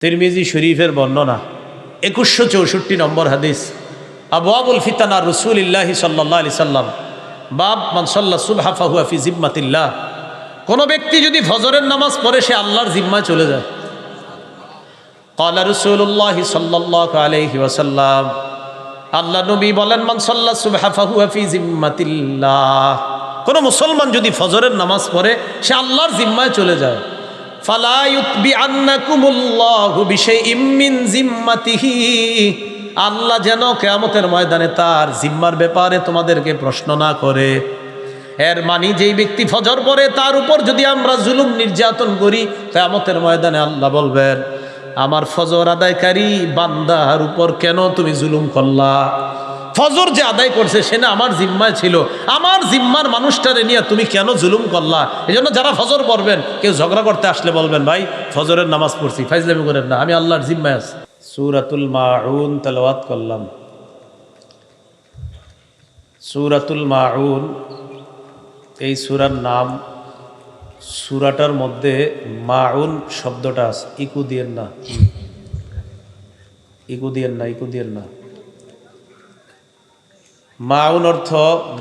তিরমিজি শরীফের বর্ণনা 2164 নম্বর হাদিস। আবওয়াবুল ফিতানা রাসূলিল্লাহি সাল্লাল্লাহু আলাইহি সাল্লাম বাব মান সাল্লা সুবহা ফাহুয়া ফি জিম্মাতিল্লাহ। কোনো ব্যক্তি যদি ফজরের নামাজ পড়ে সে আল্লাহর জিম্মায় চলে যায়। ক্বালা রাসূলুল্লাহি সাল্লাল্লাহু আলাইহি ওয়াসাল্লাম, আল্লাহ নবী বলেন, মান সাল্লা সুবহা ফাহুয়া ফি জিম্মাতিল্লাহ। কোনো মুসলমান যদি ফজরের নামাজ পড়ে সে আল্লাহর জিম্মায় চলে যায়। ফালা ইউতবিআন্নাকুমুল্লাহু বিশাইইম মিন জিম্মাতিহি, আল্লাহ যেন কিয়ামতের ময়দানে তার জিম্মার ব্যাপারে তোমাদেরকে প্রশ্ন না করে। এর মানে যেই ব্যক্তি ফজর পড়ে তার উপর যদি আমরা জুলুম নির্যাতন করি, কিয়ামতের ময়দানে আল্লাহ বলবেন, আমার ফজর আদায়কারী বান্দার উপর কেন তুমি জুলুম করলা? ফজর যে আদায় করছে সে না আমার জিম্মায় ছিল, আমার জিম্মার মানুষটারে নিয়ে তুমি কেন জুলুম করলা? এই জন্য যারা ফজর পড়বেন, কেউ ঝগড়া করতে আসলে বলবেন, ভাই ফজরের নামাজ পড়ছি, ফাইজলামি করেন না, আমি আল্লাহর জিম্মায় আছি। সূরাতুল মাউন তেলাওয়াত করলাম। সূরাতুল মাউন এই সূরার নাম। সূরাটার মধ্যে মাউন শব্দটা আছে, ইকু দিয়েন না, ইকু দিয়েন না, ইকু দিয়েন না। মাউন অর্থ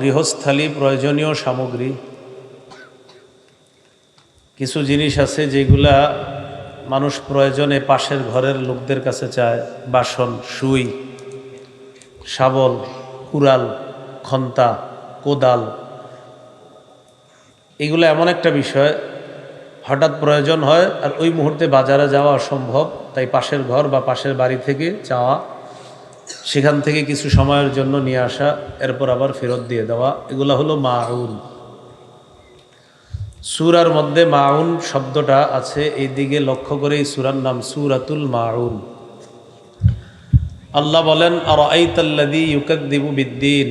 গৃহস্থালী প্রয়োজনীয় সামগ্রী। কিছু জিনিস আছে যেগুলা মানুষ প্রয়োজনে পাশের ঘরের লোকদের কাছে চায়। বাসন, সুই, শাবল, কুড়াল, খন্তা, কোদাল, এগুলো এমন একটা বিষয় হঠাৎ প্রয়োজন হয় আর ওই মুহূর্তে বাজারে যাওয়া অসম্ভব, তাই পাশের ঘর বা পাশের বাড়ি থেকে চাওয়া, সেখান থেকে কিছু সময়ের জন্য নিয়ে আসা, এরপর আবার ফেরত দিয়ে দেওয়া, এগুলো হলো মাউন। সূরার মধ্যে মাউন শব্দটা আছে, এই দিকে লক্ষ্য করে এই সূরার নাম সূরাতুল মাউন। আল্লাহ বলেন, আরাআইতাল্লাযী ইউকাযযিবু বিদ্দীন,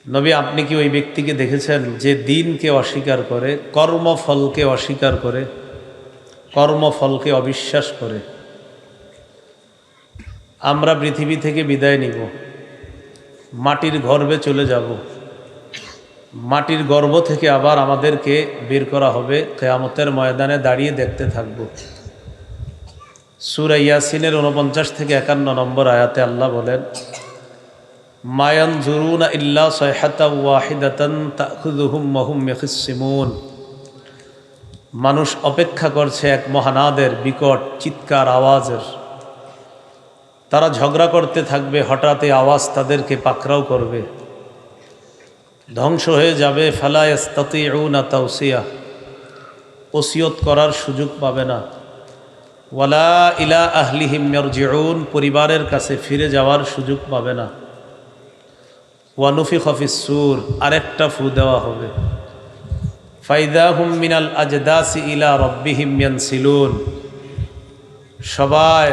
নবী আপনি কি ওই ব্যক্তিকে দেখেছেন যে দিনকে অস্বীকার করে, কর্মফলকে অস্বীকার করে, কর্মফলকে অবিশ্বাস করে? আমরা পৃথিবী থেকে বিদায় নিব, মাটির গর্ভে চলে যাব, মাটির গর্ভ থেকে আবার আমাদেরকে বের করা হবে, কিয়ামতের ময়দানে দাঁড়িয়ে দেখতে থাকব। সূরা ইয়াসিনের 49 থেকে 51 নম্বর আয়াতে আল্লাহ বলেন, মা ইয়ানজুরুনা ইল্লা সায়হাতান ওয়াহিদাতান তাখুযুহুম ওয়া হুম ইয়াখিসসিমুন, মানুষ অপেক্ষা করছে এক মহানাদের বিকট চিৎকার আওয়াজের। তারা ঝগড়া করতে থাকবে, হঠাৎ এই আওয়াজ তাদেরকে পাকড়াও করবে, ধ্বংস হয়ে যাবে। ফালা ইস্তাতিউনা তাওসিয়া, ওসিয়ত করার সুযোগ পাবে না। ওয়ালা ইলা আহলিহিম ইয়ারজিউন, পরিবারের কাছে ফিরে যাওয়ার সুযোগ পাবে না। ওয়া নুফিখা ফিস সূর, আরেকটা ফু দেওয়া হবে। ফাইদা হুম মিনাল আজদাসি ইলা রাব্বিহিম ইয়ানসিলুন, সবাই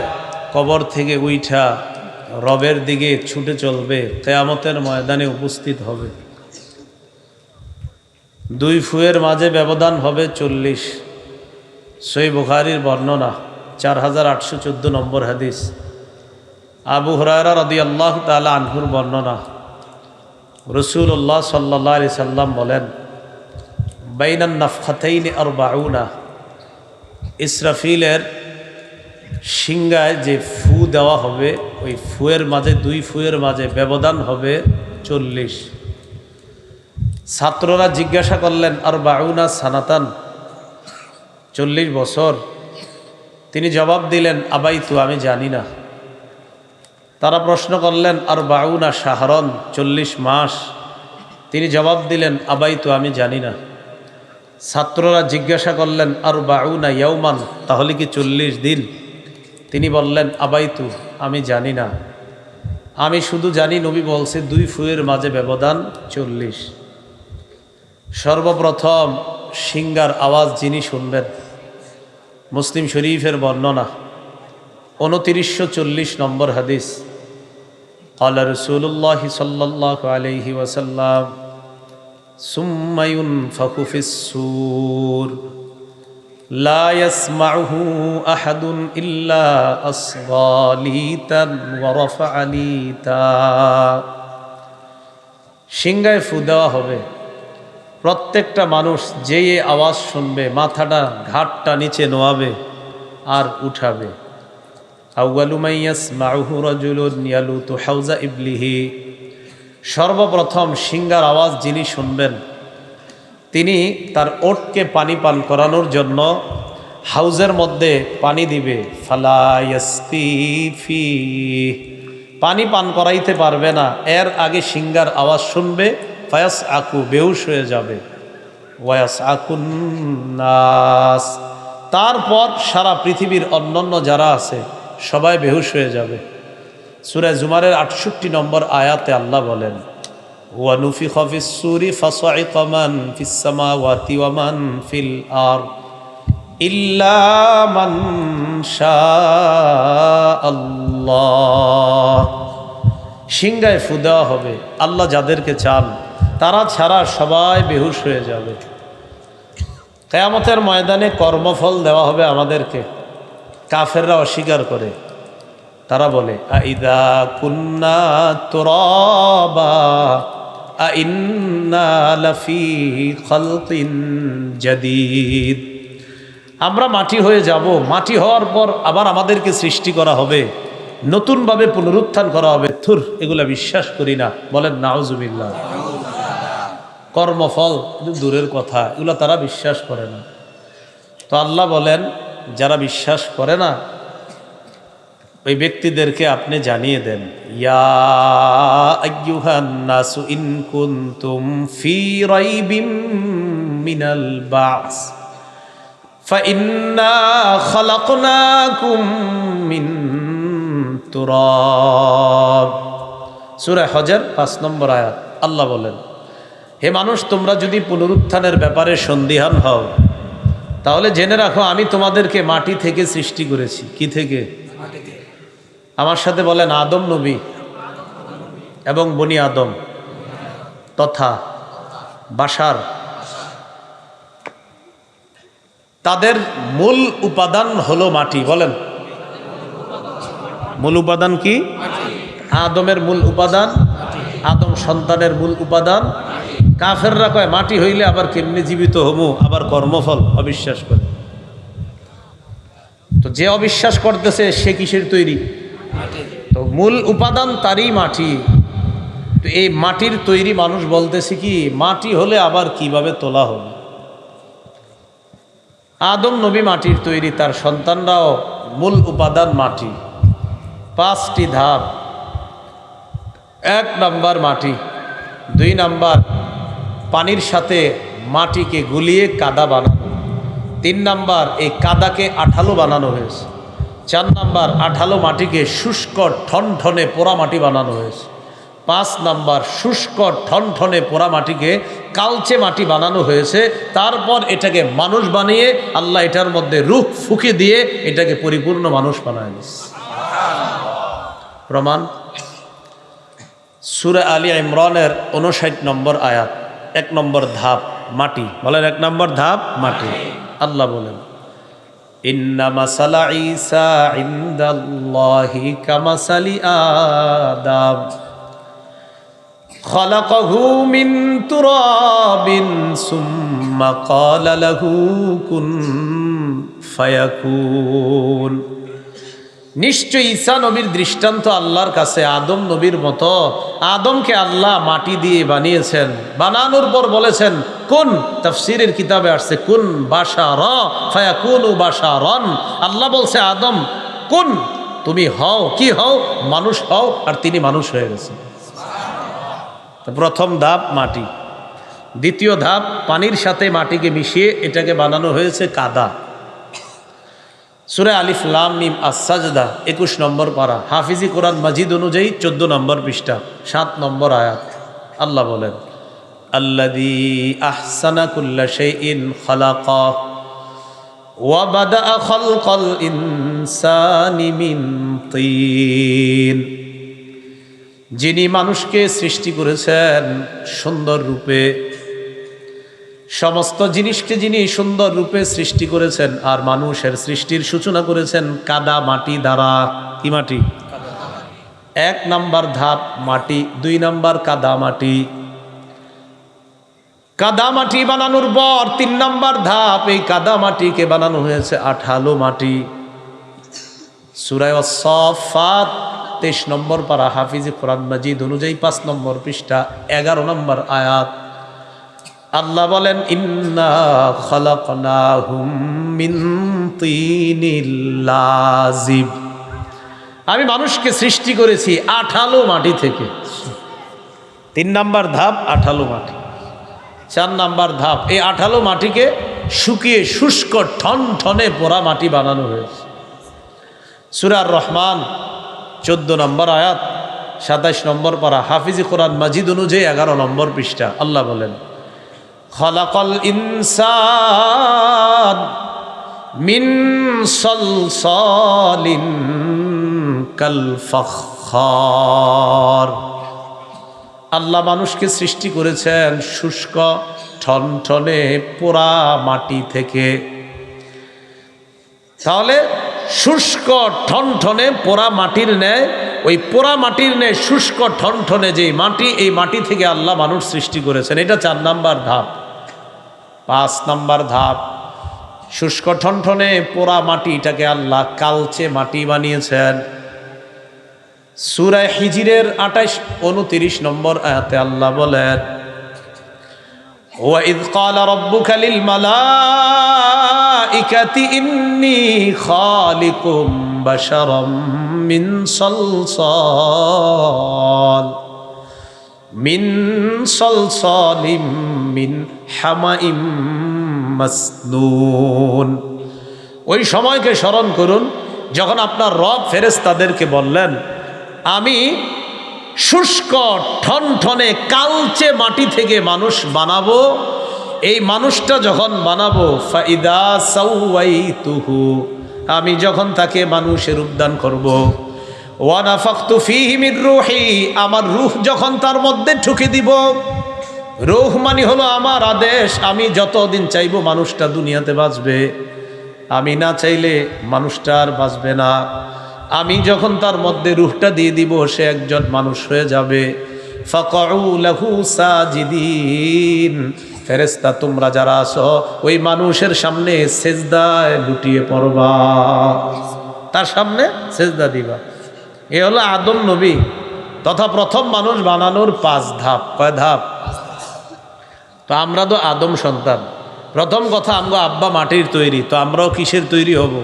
কবর থেকে উইঠা রবের দিকে ছুটে চলবে, কিয়ামতের ময়দানে উপস্থিত হবে। দুই ফুয়ের মাঝে ব্যবধান হবে 40। সহিহ বুখারীর বর্ণনা, 4814 নম্বর হাদিস। আবু হুরায়রা রাদিয়াল্লাহু তাআলা আনহুর বর্ণনা, রাসূলুল্লাহ সাল্লাল্লাহু আলাইহি সাল্লাম বলেন, বাইনান নাফখাতাইনি 40, ইসরাফিলের সিংহায় যে ফু দেওয়া হবে, ওই ফুয়ের মাঝে, দুই ফুয়ের মাঝে ব্যবধান হবে 40। ছাত্ররা জিজ্ঞাসা করলেন, 40 সানাতান, 40 বছর? তিনি জবাব দিলেন, আবাইতু, আমি জানি না। তারা প্রশ্ন করলেন, 40 শাহরন, 40 মাস? তিনি জবাব দিলেন, আবাইতু, আমি জানি না। ছাত্ররা জিজ্ঞাসা করলেন, 40 ইয়াওমান, তাহলে কি 40 দিন? তিনি বললেন, আবাইতু, আমি জানি না, আমি শুধু জানি নবী বলছে দুই ফুয়ের মাঝে ব্যবধান 40। সর্বপ্রথম সিংহার আওয়াজ যিনি শুনবেন, মুসলিম শরীফের বর্ণনা, 2940 নম্বর হাদিস। ক্বালা রাসূলুল্লাহ সাল্লাল্লাহু আলাইহি ওয়াসাল্লাম, সুম্মা ইউনফাখু ফিস সূর লা ইয়াসমাউহু আহাদুন ইল্লা আসগা লিতান ওয়া রাফা লিতা, সিংহায় ফু দেওয়া হবে, প্রত্যেকটা মানুষ যেই আওয়াজ শুনবে মাথাটা ঘাটটা নিচে নোয়াবে আর উঠাবে। আউয়ালু মান ইয়াসমাউহু রাজুলুন ইয়ালুতু হাউজা ইবলিহি, সর্বপ্রথম সিংহার আওয়াজ যিনি শুনবেন তিনি তার ওটকে পানি পান করানোর জন্য হাউজের মধ্যে পানি দিবে। ফালা ইয়াসকি ফি, পানি পান করাইতে পারবে না, এর আগে সিংহার আওয়াজ শুনবে। ফায়াস আকু, বেহুশ হয়ে যাবে। ওয়াস আকুন নাস, তারপর সারা পৃথিবীর অন্যান্য যারা আছে সবাই বেহুশ হয়ে যাবে। সূরা জুমারের 68 নম্বর আয়াতে আল্লাহ বলেন, ওয়া নুফিখা ফিস সূরি ফাসাইকা মান ফিস সামাওয়াতি ওয়া মান ফিল আরদ ইল্লা মান শাআল্লাহ, সিংহায় ফু দেওয়া হবে, আল্লাহ যাদেরকে চান তারা ছাড়া সবাই বেহুশ হয়ে যাবে। কিয়ামতের ময়দানে কর্মফল দেওয়া হবে আমাদেরকে। কাফেররা অস্বীকার করে, তারা বলে আইদা কুন্না তুরাবা আইন্না লাফি খালকিন জাদীদ, আমরা মাটি হয়ে যাব, মাটি হওয়ার পর আবার আমাদেরকে সৃষ্টি করা হবে, নতুনভাবে পুনরুত্থান করা হবে। থুর, এগুলা বিশ্বাস করি না, বলেন নাউজুবিল্লাহ। কর্মফল দূরের কথা, এগুলো তারা বিশ্বাস করে না। তো আল্লাহ বলেন যারা বিশ্বাস করে না ওই ব্যক্তিদেরকে আপনি জানিয়ে দেন, ইয়া আইয়ুহান নাসু ইন কুনতুম ফি রাইবিম মিনাল বাস ফাইন্না খালাকনাকুম মিন তুরাব। সূরা হজর 5 নম্বর আয়াত। আল্লাহ বলেন, হে মানুষ, তোমরা যদি পুনরুত্থানের ব্যাপারে সন্দিহান হও তাহলে জেনে রাখো আমি তোমাদেরকে মাটি থেকে সৃষ্টি করেছি। কি থেকে? আমার সাথে বলেন, আদম নবী এবং বনি আদম তথা বাশার, তাদের মূল উপাদান হলো মাটি। বলেন, মূল উপাদান কি? আদমের মূল উপাদান, আদম সন্তানের মূল উপাদান। কাফেররা কয় মাটি হইলে আবার কেমনি জীবিত হমু, আবার কর্মফল, অবিশ্বাস করে। তো যে অবিশ্বাস করতেছে সে কিসের তৈরি? তো মূল উপাদান তারই মাটি। তো এই মাটির তৈরি মানুষ বলতেছে কি মাটি হলে আবার কিভাবে তোলা হবে। আদম নবী মাটির তৈরি, তার সন্তানরাও মূল উপাদান মাটি। 5টি ধাপ। 1 নাম্বার মাটি, 2 নাম্বার পানির সাথে মাটিকে গুলিয়ে কাদা বানানো, 3 নাম্বার এই কাদাকে আঠালো বানানো হয়েছে, 4 নাম্বার আঠালো মাটিকে শুষ্ক ঠনঠনে পোড়া মাটি বানানো হয়েছে, 5 নাম্বার শুষ্ক ঠনঠনে পোড়া মাটিকে কালচে মাটি বানানো হয়েছে। তারপর এটাকে মানুষ বানিয়ে আল্লাহ এটার মধ্যে রূহ ফুঁকে দিয়ে এটাকে পরিপূর্ণ মানুষ বানায় দিয়েছে। প্রমাণ সূরা আলী ইমরানের 59 নম্বর আয়াত। 1 নম্বর ধাপ মাটি। বলেন, 1 নম্বর ধাপ মাটি। আল্লাহ বলেন, ইন্না মাসালা ঈসা ইনদাল্লাহি কামাসালি আদম খালাকাহু মিন তুরাবিন সুম্মা ক্বালা লাহু কুন ফায়াকুন। নিশ্চয় ঈসা নবীর দৃষ্টান্ত আল্লাহর কাছে আদম নবীর মতো। আদমকে আল্লাহ মাটি দিয়ে বানিয়েছেন, বানানোর পর বলেছেন কুন। তাফসীরের কিতাবে আসছে কুন বাশারা ফায়াকুনু বাশারান। আল্লাহ বলছে আদম কুন, তুমি হও, কি হও? মানুষ হও, আর তিনি মানুষ হয়ে গেছেন। প্রথম ধাপ মাটি। দ্বিতীয় ধাপ পানির সাথে মাটিকে মিশিয়ে এটাকে বানানো হয়েছে কাদা। সূরা আলিফ লাম মিম আস-সাজদা 21 নম্বর পারা, হাফিজি কোরআন মাজিদ অনুযায়ী 14 নম্বর পৃষ্ঠা, 7 নম্বর আয়াত। আল্লাহ বলেন, আল্লাযী আহসানা কুল্লা শাইইন খালাকা ওয়া বাদাআ খালকাল ইনসানি মিন তিন। যিনি মানুষকে সৃষ্টি করেছেন সুন্দর রূপে, সমস্ত জিনিসকে যিনি সুন্দর রূপে সৃষ্টি করেছেন, আর মানুষের সৃষ্টির সূচনা করেছেন কাদা মাটি দ্বারা। কি মাটি? 1 নাম্বার ধাপ মাটি, 2 নাম্বার কাদা মাটি। কাদা মাটি বানানোর পর 3 নাম্বার ধাপ, এই কাদা মাটিকে বানানো হয়েছে আঠালো মাটি। সূরা আস-সাফফাত 23 নম্বর পারা হাফিজে কোরআন মাজিদ অনুযায়ী 5 নম্বর পৃষ্ঠা 11 নম্বর আয়াত। আল্লাহ বলেন ইন্না খালাকনাহুম মিন তিনিল লাজিব। আমি মানুষকে সৃষ্টি করেছি আঠালো মাটি থেকে। 3 নাম্বার ধাপ আঠালো মাটি। 4 নাম্বার ধাপ এই আঠালো মাটিকে শুকিয়ে শুষ্ক ঠনঠনে পোড়া মাটি বানানো হয়েছে। সূরা আর-রহমান 14 নম্বর আয়াত 27 নম্বর পারা হাফিজি কোরআন মাজিদ অনুযায়ী 11 নম্বর পৃষ্ঠা। আল্লাহ বলেন খালাকাল ইনসান মিন সালসালিন কাল ফাখখার। আল্লাহ মানুষকে সৃষ্টি করেছেন শুষ্ক ঠনঠনে পোড়া মাটি থেকে। তাহলে শুষ্ক ঠনঠনে পোড়া মাটির ন্যায়, ওই পোড়া মাটির ন্যায় শুষ্ক ঠনঠনে যে মাটি, এই মাটি থেকে আল্লাহ মানুষ সৃষ্টি করেছেন। এটা 4 নাম্বার ধাপ। 5 নাম্বার ধাপ শুষ্ক ঠনঠনে পোড়া মাটিটাকে আল্লাহ কালচে মাটি বানিয়েছেন। সূরা হিজরের 28-29 নম্বর আয়াতে আল্লাহ বলেন ওয়াইদ ক্বালা রাব্বুকা লিল মালাইকাতি ইন্নী খালিকুম বাশারাম মিন সালসালিম মিন হামাইম মাসনুন। ওই সময়কে স্মরণ করুন যখন আপনার রব ফেরেশতাদেরকে বললেন আমি শুষ্ক ঠনঠনে কালচে মাটি থেকে মানুষ বানাবো। এই মানুষটা যখন বানাবো ফাইদা সাওয়াইতুহু, আমি যখন তাকে মানুষের রূপদান করব, ওয়া নাফাখতু ফীহি মির রূহি, আমার রূহ যখন তার মধ্যে ঢুকে দিব। রূহ মানে হলো আমার আদেশ। আমি যতদিন চাইবো মানুষটা দুনিয়াতে বাঁচবে, আমি না চাইলে মানুষটা আর বাঁচবে না। আমি যখন তার মধ্যে রূহটা দিয়ে দিব সে একজন মানুষ হয়ে যাবে। ফাকউ লাহু সাজিদিন, ফেরেশতা তোমরা যারা আছো ওই মানুষের সামনে সেজদায় লুটিয়ে পড়বা, তার সামনে সেজদা দিবা। এ হলো আদম নবী তথা প্রথম মানুষ বানানোর 5 ধাপ। কয় ধাপ? তো আমরা তো আদম সন্তান। প্রথম কথা আমগো আব্বা মাটির তৈরি, তো আমরাও কিসের তৈরি হব?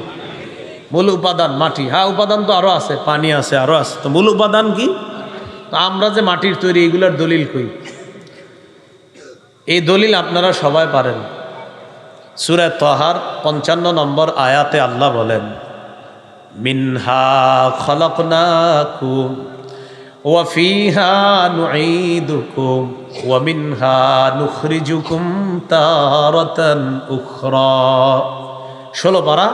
মূল উপাদান মাটি। হ্যাঁ উপাদান তো আরও আছে, পানি আছে, আরও আছে, তো মূল উপাদান কি? তো আমরা যে মাটির তৈরি এগুলোর দলিল কই? এই দলিল আপনারা সবাই পারেন। সূরা তাহার 55 নম্বর আয়াতে আল্লাহ বলেন মিনহা খালাকনাকুম ওয়া ফিহা নুঈদুকুম ওয়া মিনহা নুখরিজুকুম তারাতান উখরা। 16 পারা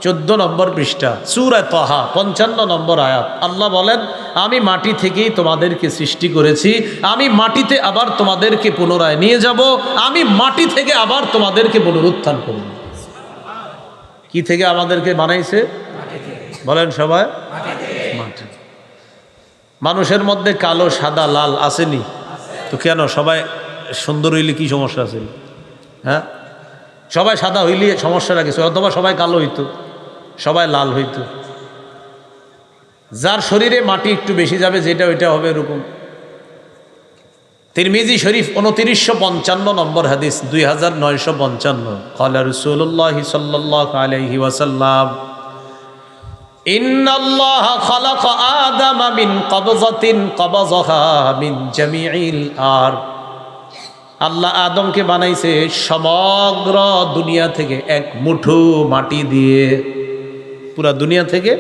14 নম্বর পৃষ্ঠা সূরা তাহা 55 নম্বর আয়াত। আল্লাহ বলেন আমি মাটি থেকেই তোমাদেরকে সৃষ্টি করেছি, আমি মাটিতে আবার তোমাদেরকে পুনরায় নিয়ে যাব, আমি মাটি থেকে আবার তোমাদেরকে পুনরুত্থান করব। কি থেকে আমাদেরকে বানাইছে? বলেন সবাই, মাটি। মানুষের মধ্যে কালো সাদা লাল আসেনি তো কেন? সবাই সুন্দর হইলে কি সমস্যা আছে? হ্যাঁ, সবাই সাদা হইলে সমস্যাটা কিছু, অথবা সবাই কালো হইতো, সবাই লাল হইতো। যার শরীরে মাটি একটু বেশি যাবে যেটা ওইটা হবে এরকম। তিরমিজি শরীফ 2955 নম্বর হাদিস 2955 ক্বালা রাসূলুল্লাহ সাল্লাল্লাহু আলাইহি ওয়াসাল্লাম ইন্নাল্লাহা খালাকা আদামা মিন কবযাতিন কবযাহা মিন জামিইল আরদ। আল্লাহ আদমকে বানাইছে সমগ্র দুনিয়া থেকে এক মুঠো মাটি দিয়ে, পুরা দুনিয়া থেকে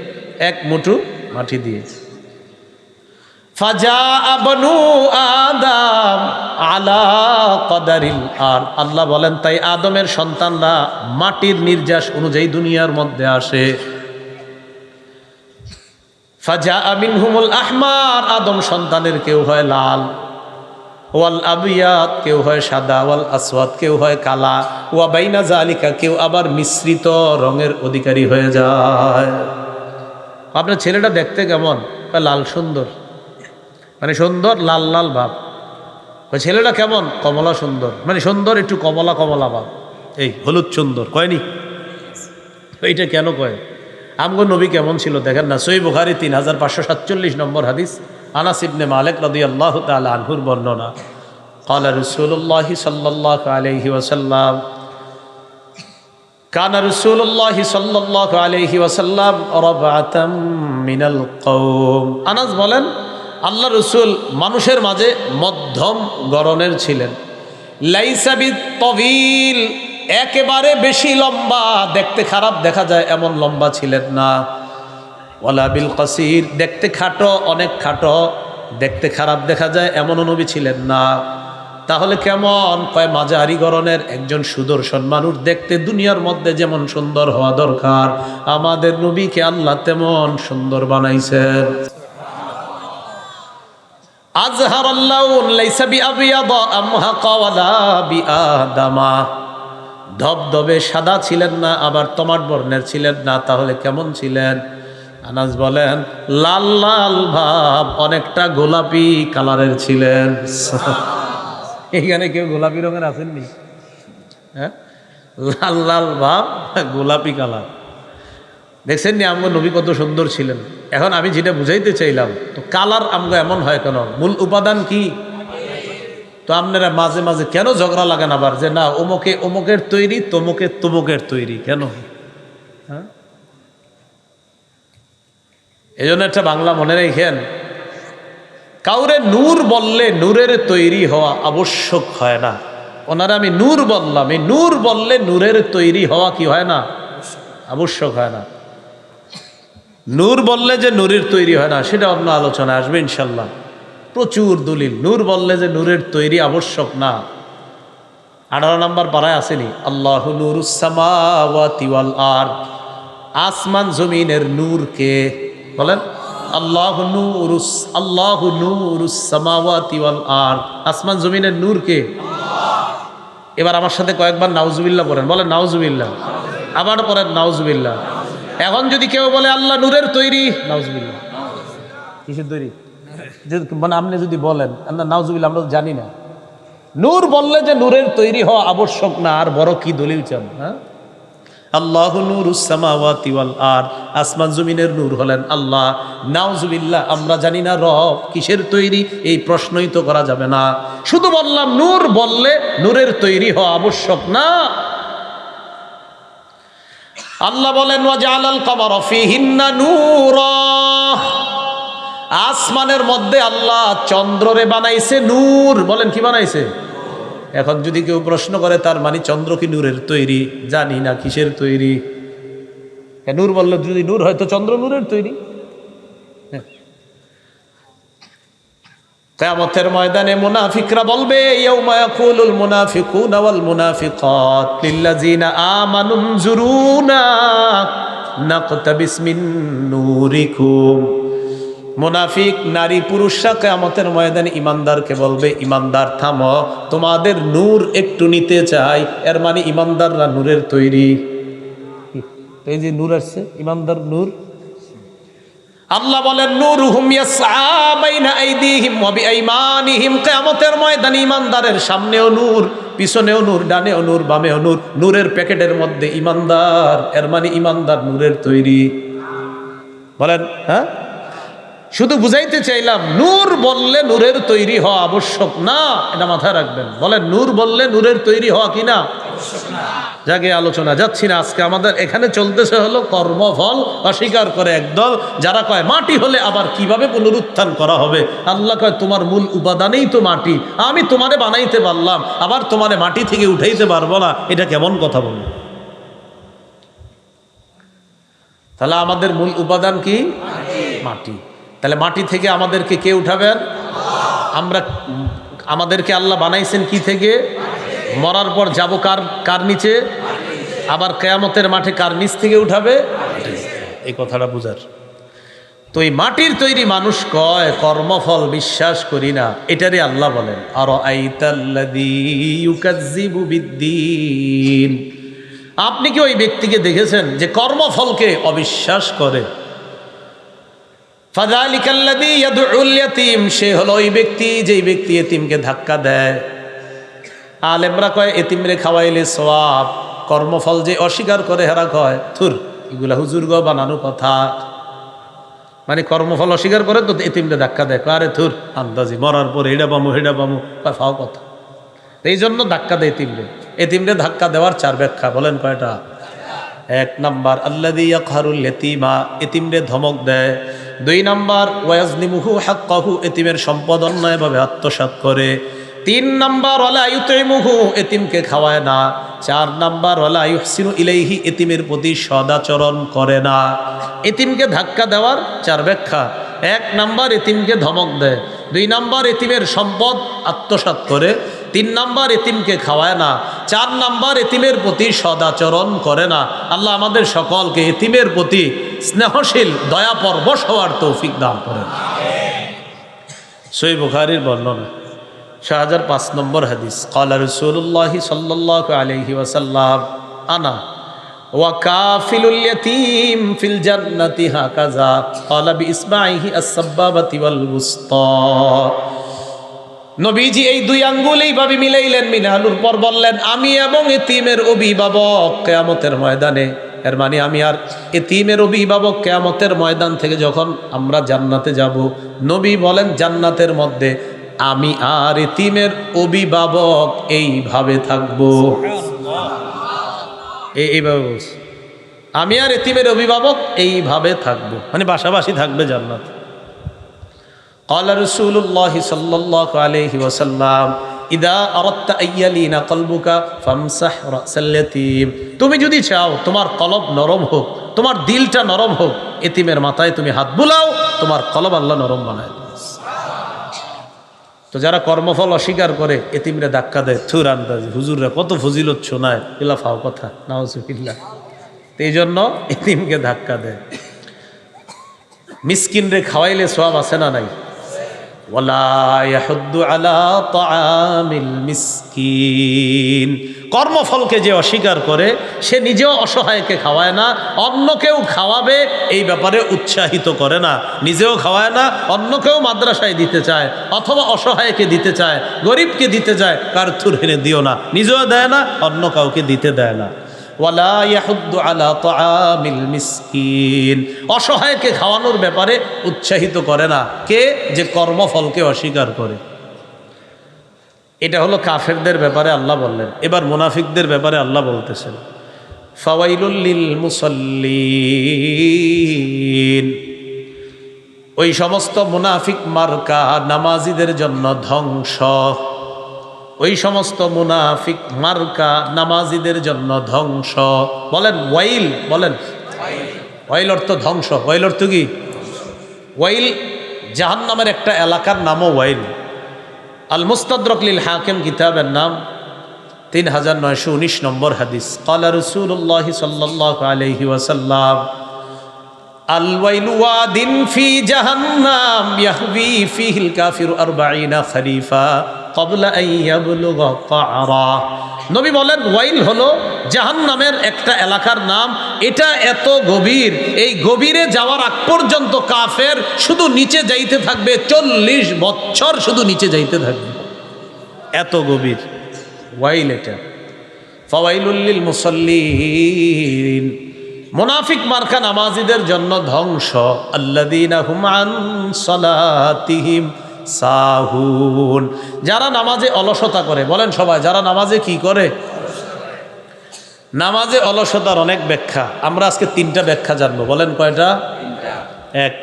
এক মুঠো মাটি দিয়ে। ফাজাআ বনু আদম আলা কদারিল আরদ। আল্লাহ বলেন তাই আদমের সন্তানরা মাটির নির্যাস অনুযায়ী দুনিয়ার মধ্যে আসে। ফাজাআ মিনহুমুল আহমার, আদম সন্তানের কেউ হয় লাল, ওয়াল আবিয়াদ কেউ হয় সাদা, ওয়াল আসওয়াদ কেউ হয় কালা, ওয়া বাইনা জালিকা কেউ আবার মিশ্রিত রঙের অধিকারী হয়ে যায়। আপনার ছেলেটা দেখতে কেমন? লাল, সুন্দর, মানে সুন্দর লাল লাল ভাব। ছেলেটা কেমন? কমলা সুন্দর, মানে সুন্দর একটু কমলা কমলা ভাব। এই হলুদ সুন্দর কয়নি? এইটা কেন কয়? আমগো নবী কেমন ছিল দেখেন না, সহিহ বুখারী 3547 নম্বর হাদিস, আনাস ইবনে মালিক রাদিয়াল্লাহু তাআলা আনহুর বর্ণনা, ক্বালা রাসূলুল্লাহি সাল্লাল্লাহু আলাইহি ওয়াসাল্লাম, কানা রাসূলুল্লাহি সাল্লাল্লাহু আলাইহি ওয়াসাল্লাম রাবআতাম মিনাল কওম। আনাস বলেন আল্লাহ রসুল মানুষের মাঝে মধ্যম গড়নের ছিলেন। লাইসা বিত্তবিল, একেবারে বেশি লম্বা, দেখতে খারাপ দেখা যায় এমন লম্বা ছিলেন না। ওয়ালা বিল কাসির, দেখতে খাটো, অনেক খাটো, দেখতে খারাপ দেখা যায় এমন নবী ছিলেন না। তাহলে কেমন? কয় মাঝারি গড়নের একজন সুদর্শন মানুষ, দেখতে দুনিয়ার মধ্যে যেমন সুন্দর হওয়া দরকার, আমাদের নবীকে আল্লাহ তেমন সুন্দর বানাইছেন। ধবধবে সাদা ছিলেন না, আবার তমাট বর্ণের ছিলেন না। তাহলে কেমন ছিলেন? আনাস বলেন লাল লাল ভাব, অনেকটা গোলাপি কালারের ছিলেন। এখানে কেউ গোলাপি রঙের আসেননি? হ্যাঁ, লাল লাল ভাব, গোলাপি কালার। দেখছেন নি আমগো নবী কত সুন্দর ছিলেন। এখন আমি যেটা বুঝাইতে চাইলাম, তো কালার আমগো এমন হয় কেন? মূল উপাদান কি? তো আপনারা মাঝে মাঝে কেন ঝগড়া লাগান আবার, যে না অমুকে অমুকের তৈরি, তমুকে তমুকের তৈরি, কেন? হ্যাঁ, এই জন্য একটা বাংলা মনে রেখেন, কাউরে নূর বললে নূরের তৈরি হওয়া আবশ্যক হয় না। ওনারা আমি নূর বললাম, এই নূর বললে নূরের তৈরি হওয়া কি হয় না? আবশ্যক হয় না। নূর বললে যে নূরের তৈরি হয় না, সেটা অন্য আলোচনা আসবে ইনশাল্লাহ। প্রচুর দলিল, নূর বললে যে নূরের তৈরি আবশ্যক না। 18 নম্বর পারায় আসেনি, আল্লাহু নূরুস সামাওয়াতি ওয়াল আরদ, আসমান জমিনের নূর কে? বলেন আল্লাহু নূরুস সামাওয়াতি ওয়াল আরদ, আসমান জমিনের নূর কে? এবার আমার সাথে কয়েকবার নাউজুবিল্লাহ পড়েন, বলেন নাউজুবিল্লাহ, আবার পড়েন নাউজুবিল্লাহ। এখন যদি কেউ বলে আল্লাহ নূরের তৈরি, নাউজুবিল্লাহ। কিসের তৈরি? মানে আপনি যদি বলেন আল্লাহ নাউজুবিল্লাহ, আমরা জানি না। নূর বললে যে নূরের তৈরি হওয়া আবশ্যক না, আর বড় কি দলিল চান? হ্যাঁ, আল্লাহু নূরুস সামাওয়াতি ওয়াল আরদ, আসমান জমিনের নূর হলেন আল্লাহ। নাউজুবিল্লাহ, আমরা জানি না রব কিসের তৈরি, এই প্রশ্নই তো করা যাবে না। শুধু বললাম নূর বললে নূরের তৈরি হওয়া আবশ্যক না। আল্লাহ বলেন ওয়াজআলাল কামারা ফীহিন্না নূরা, আসমানের মধ্যে আল্লাহ চন্দ্ররে বানাইছে নূর। বলেন কি বানাইছে? এখন যদি কেউ প্রশ্ন করে তার মানে চন্দ্র কি নূরের তৈরি? জানি না কিসের তৈরি। নূর বললে যদি নূর হয় তো চন্দ্র নূরের তৈরি। কিয়ামতের ময়দানে মুনাফিকরা বলবে, ইয়াউমা ইয়াকুলুল মুনাফিকুনা ওয়াল মুনাফিকাত লিল্লাযিনা আমানু নজুরুনা নাকতাবিস মিন নূরিকুম। মুনাফিক নারী পুরুষরা কিয়ামতের ময়দানে ইমানদারকে বলবে, ইমানদার থামো, তোমাদের নূর একটু নিতে চাই। এর মানে ইমানদাররা নূরের তৈরি। এই যে নূর আসছে, ইমানদার নূর। আল্লাহ বলেন নূরুহুম ইয়াসআ বাইনা আইদিহিম ওয়া বিআইমানিহিম, কিয়ামতের ময়দানে ইমানদারের সামনেও নূর, পিছনেও নূর, ডানেও নূর, বামেও নূর, নূরের প্যাকেটের মধ্যে ইমানদার। এর মানে ইমানদার নূরের তৈরি। বলেন হ্যাঁ, শুধু বুঝাইতে চাইলাম নূর বললে নূরের তৈরি হওয়া আবশ্যক না, এটা মাথায় রাখবেন। বলেন নূর বললে নূরের তৈরি হওয়া কি না? জাগে আলোচনা যাচ্ছি না আজকে। আমাদের এখানে চলতেছে হলো কর্মফল অস্বীকার করে একদল, যারা কয় মাটি হলে আবার কিভাবে পুনরুত্থান করা হবে। আল্লাহ কয় তোমার মূল উপাদানেই তো মাটি, আমি তোমারে বানাইতে পারলাম, আবার তোমারে মাটি থেকে উঠাইতে পারবো না, এটা কেমন কথা বল? তাহলে আমাদের মূল উপাদান কি? মাটি। তাহলে মাটি থেকে আমাদেরকে কে উঠাবেন? আমরা, আমাদেরকে আল্লাহ বানাইছেন কি থেকে? মরার পর যাব কার নিচে? আবার কিয়ামতের মাঠে কার নিচ থেকে উঠাবে? এই কথাটা বুঝার। তো এই মাটির তৈরি মানুষ কয় কর্মফল বিশ্বাস করি না, এটারে আল্লাহ বলেন আরাআইতাল্লাযী ইউকাজ্জিবু বিদ্দীন। আপনি কি ওই ব্যক্তিকে দেখেছেন যে কর্মফলকে অবিশ্বাস করে? ফাযালিকাল্লাযী ইয়াদউল ইয়াতীম, সে হলো ওই ব্যক্তি যেই ব্যক্তি এতিমকে ধাক্কা দেয়। আলেমরা কয় এতিমরে খাওয়াইলে সওয়াব, কর্মফল যে অস্বীকার করে হেরা কয় থুর, এগুলা হুজুরগ বানানো কথা। মানে কর্মফল অস্বীকার করে তো এতিমরে ধাক্কা দেয়, আরে থুর আন্দাজি মরার পরে হেডা পামু ফাও কথা। এই জন্য ধাক্কা দেয় এতিমরে ধাক্কা দেওয়ার 4 ব্যাখ্যা। বলেন কয়টা? 1 নাম্বার আল্লাযী ইয়াকহারুল ইয়াতীমা, এতিমরে ধমক দেয়। 2 নাম্বার ওয়াজনিমুহু হাক্কাহু, এতিমের সম্পদ অন্যায়ভাবে আত্মসাৎ করে। 3 নাম্বার ওয়ালা ইউতিমুহু, এতিমকে খাওয়ায় না। 4 নাম্বার ওয়ালা ইউহসিনু ইলাইহি, এতিমের প্রতি সদাচরণ করে না। এতিমকে ধাক্কা দেওয়ার 4 ব্যাখ্যা। 1 নাম্বার এতিমকে ধমক দেয়, 2 নাম্বার এতিমের সম্পদ আত্মসাৎ করে, 3 নাম্বার এতিমকে খাওয়ায় না, 4 নাম্বার এতিমের প্রতি সদাচরণ করে না। আল্লাহ আমাদের সকলকে এতিমের প্রতি স্নেহশীল দয়া পরবশ হওয়ার তৌফিক দান করেন। সহিহ বুখারীর বর্ণনা 6005 নম্বর হাদিস, ক্বালা রাসূলুল্লাহ সাল্লাল্লাহু আলাইহি ওয়াসাল্লাম আনা ওয়া কাফিলুল ইয়াতীম ফিল জান্নাতি হাকাযা ক্বালা বিইসবাইহি আস-সাব্বাবাতি ওয়াল বুসতা। নবীজি এই 2 আঙ্গুল এইভাবে মিলাইলেন, মিলানোর পর বললেন, আমি এবং এতিমের অভিভাবক কিয়ামতের ময়দানে, এর মানে আমি আর এতিমের অভিভাবক কিয়ামতের ময়দান থেকে যখন আমরা জান্নাতে যাব, নবী বলেন জান্নাতের মধ্যে আমি আর এতিমের অভিভাবক এইভাবে থাকবো। এইভাবে বলছি, আমি আর এতিমের অভিভাবক এইভাবে থাকবো, মানে পাশাপাশি থাকবে জান্নাত। قال رسول الله صلى الله عليه وسلم إذا أردت أن يلين قلبك فامسح رأس اليتيم, তুমি যদি চাও তোমার কলব নরম হোক, তোমার দিলটা নরম হোক, এতিমের মাথায় তুমি হাত বুলাও, তোমার কলব আল্লাহ নরম বানায়। তো যারা কর্মফল অস্বীকার করে এতিমরে ধাক্কা দেয়, থুর আন্দাজি হুজুররা কত ফজিলত শোনায়, এগুলা ফাও কথা, নাউজুবিল্লাহ। এই জন্য এতিমকে ধাক্কা দেয়। মিসকিনরে খাওয়াইলে সওয়াব আছে না নাই? ওয়ালা ইয়াহুদ্দু আলা তাআমিল মিসকিন, কর্মফলকে যে অস্বীকার করে সে নিজেও অসহায়কে খাওয়ায় না, অন্যকেও খাওয়াবে এই ব্যাপারে উৎসাহিত করে না, নিজেও খাওয়ায় না, অন্যকেও মাদ্রাসায় দিতে চায় অথবা অসহায়কে দিতে চায়, গরিবকে দিতে চায়, কার থুর হেনে দিও না, নিজেও দেয় না, অন্য কাউকে দিতে দেয় না। ওয়ালা ইয়াহুদ্দু আলা তাআমিল মিসকিন, অসহায়কে খাওয়ানোর ব্যাপারে উৎসাহিত করে না। কে? যে কর্মফলকে অস্বীকার করে। এটা হলো কাফেরদের ব্যাপারে আল্লাহ বললেন। এবার মুনাফিকদের ব্যাপারে আল্লাহ বলতেছেন, ফাওয়াইলুল লিল মুসাল্লিন, ওই সমস্ত মুনাফিক মার্কা নামাজিদের জন্য ধ্বংস। ওই সমস্ত মুনাফিক মার্কা নামাজিদের জন্য ধ্বংস। বলেন ওয়াইল, বলেন ওয়াইল অর্থ ধ্বংস। ওয়াইল অর্থ কি? ওয়াইল জাহান্নামের একটা এলাকার নামও ওয়াইল। আল মুস্তাদরাক লিল হাকিম কিতাবের নাম 3919 নম্বর হাদিস। ক্বালা রাসূলুল্লাহ সাল্লাল্লাহু আলাইহি ওয়াসাল্লাম আল ওয়াইলু ওয়াদিন ফি জাহান্নাম ইয়াহবি ফিহিল কাফিরু 40 খরিফা ক্বাবলা আন ইয়াবলুগা ক্বারা। নবী বলেন ওয়াইল হলো জাহান্নামের একটা এলাকার নাম। এটা এত গভীর, এই গভীরে যাওয়ার আগ পর্যন্ত কাফের শুধু নিচে যাইতে থাকবে, 40 বছর শুধু নিচে যাইতে থাকবে, এত গভীর ওয়াইল এটা। ফাওয়াইলুল লিল মুসাল্লিন, মুনাফিক মার্কা নামাজিদের জন্য ধ্বংস। আল্লাযীনা হুম আন সালাতিহিম সাহুন, যারা নামাজে অলসতা করে। বলেন সবাই, যারা নামাজে কি করে? নামাজে অলসতার অনেক ব্যাখ্যা, আমরা আজকে 3টা ব্যাখ্যা জানবো। বলেন কয়টা? 1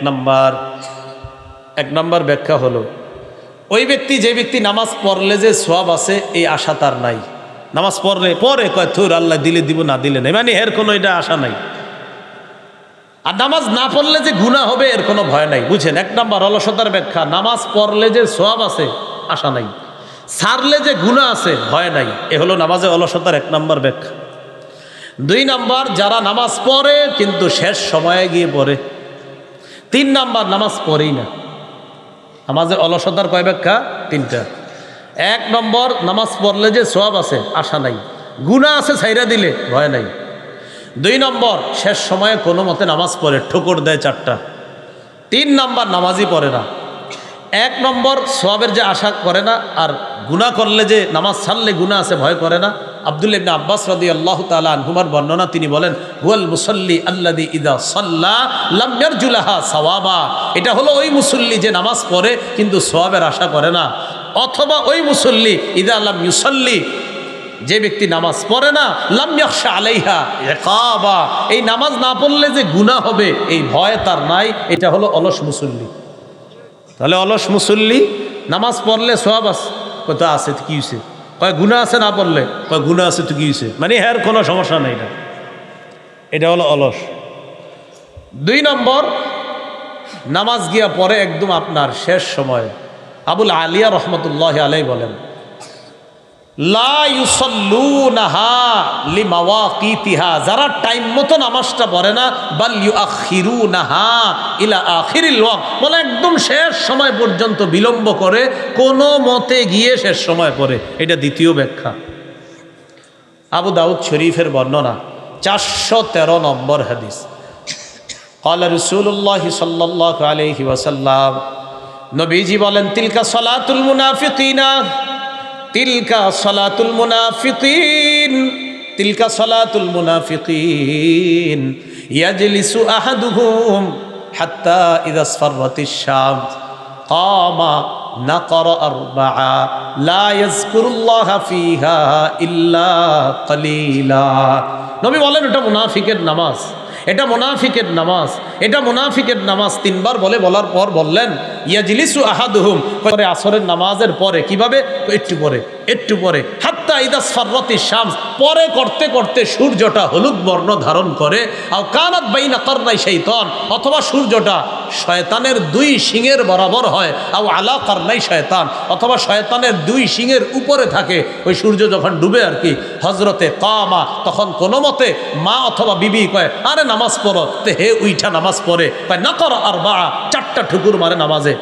নাম্বার ব্যাখ্যা হলো, ওই ব্যক্তি, যে ব্যক্তি নামাজ পড়লে যে সওয়াব আছে এই আশা তার নাই। নামাজ পড়লে পরে কয় থুর আল্লাহ দিলে দিব, না দিলে নেই, মানে এর কোনো এটা আশা নাই। আর নামাজ না পড়লে যে গুনাহ হবে এর কোনো ভয় নাই। বুঝেন? 1 নাম্বার অলসতার ব্যাখ্যা, নামাজ পড়লে যে সওয়াব আছে আশা নাই, ছাড়লে যে গুনাহ আছে ভয় নাই। এ হলো নামাজে অলসতার 1 নাম্বার ব্যাখ্যা। 2 নাম্বার, যারা নামাজ পড়ে কিন্তু শেষ সময়ে গিয়ে পড়ে। 3 নাম্বার, নামাজ পড়েই না। নামাজে অলসতার কয় ব্যাখ্যা? 3টা। 1 নম্বর, নামাজ পড়লে যে সওয়াব আছে আশা নাই, গুনাহ আছে ছাইরা দিলে ভয় নাই। 2 নম্বর, শেষ সময়ে কোনো মতে নামাজ পড়ে, ঠোকর দেয় 4টা। 3 নাম্বার, নামাজই পড়ে না। 1 নম্বর সওয়াবের যে আশা করে না, আর গুনাহ করলে যে নামাজ ছাড়লে গুনাহ আছে ভয় করে না। আব্দুল্লাহ ইবনে আব্বাস রাদিয়াল্লাহু তাআলা আনহুমার বর্ণনা, তিনি বলেন হুয়াল মুসাল্লি আল্লাযী ইযা সাল্লা লাম ইয়ারজুলাহা সাওয়াবা, এটা হলো ওই মুসল্লি যে নামাজ পড়ে কিন্তু সওয়াবের আশা করে না, অথবা ওই মুসল্লি ইযা লাম ইউসাল্লি, যে ব্যক্তি নামাজ পড়ে না, লাম ইয়াখশা আলাইহা ইকাবা, এই নামাজ না পড়লে যে গুনাহ হবে এই ভয় তার নাই, এটা হলো অলস মুসল্লি। তাহলে অলস মুসল্লি নামাজ পড়লে সওয়াব আছে, কথা আছে তো কি হয়েছে, কয় গুনাহ আছে, না পড়লে কয় গুনাহ আছে তো কি হয়েছে, মানে এর কোনো সমস্যা নেই, এটা হলো অলস। 2 নম্বর, নামাজ গিয়া পরে একদম আপনার শেষ সময়। আবুল আলিয়া রহমতুল্লাহ আলাইহি বলেন লা ইউসাল্লুনাহা লিমাওয়াকিতিহা, যারা টাইম মতো নামাজটা পড়ে না, বাল ইউআখিরুনাহা ইলা আখিরিল ওয়াক্ত, বলে একদম শেষ সময় পর্যন্ত বিলম্ব করে, কোনো মতে গিয়ে শেষ সময় পড়ে। এটা দ্বিতীয় ব্যাখ্যা। আবু দাউদ শরীফের বর্ণনা 413 নম্বর হাদিস। ক্বালা রাসূলুল্লাহ সাল্লাল্লাহু আলাইহি ওয়াসাল্লাম, নবীজি বলেন তিলকা সালাতুল মুনাফিকিনা, তিলকা সালাতুল মুনাফিকিন, তিলকা সালাতুল মুনাফিকিন, ইয়াজলিসু আহাদুহুম হাত্তা ইযা আসফারাতিশ শামস কামা নাকরা আরবাআ লা ইয়াযকুরুল্লাহা ফিহা ইল্লা কালিলা। নবী বলেন এটা মুনাফিকের নামাজ, এটা মুনাফিকের নামাজ, এটা মুনাফিকের নামাজ। 3 বার বলার পর বললেন ইয়াজলিসু আহাদুহুম, পরে আসরের নামাজের পরে, কিভাবে, একটু পরে হাত্তা ইযা আসফারাতিশ শামস, পরে করতে করতে সূর্যটা হলুদ বর্ণ ধারণ করে, আও কানাত বাইনা কারনাই শাইতান, অথবা সূর্যটা শয়তানের 2 শিঙের বরাবর হয়, আও আলা কারনাই শয়তান, অথবা শয়তানের 2 শিঙের উপরে থাকে। ওই সূর্য যখন ডুবে আর কি, হজরতে কামা, তখন কোনো মতে মা অথবা বিবি কয় আরে নামাজ পড়ো, তে হে উইঠা নামাজ পড়ে, কয় নাকরা আরবা, 4টা ঠুকুর মারে নামাজে,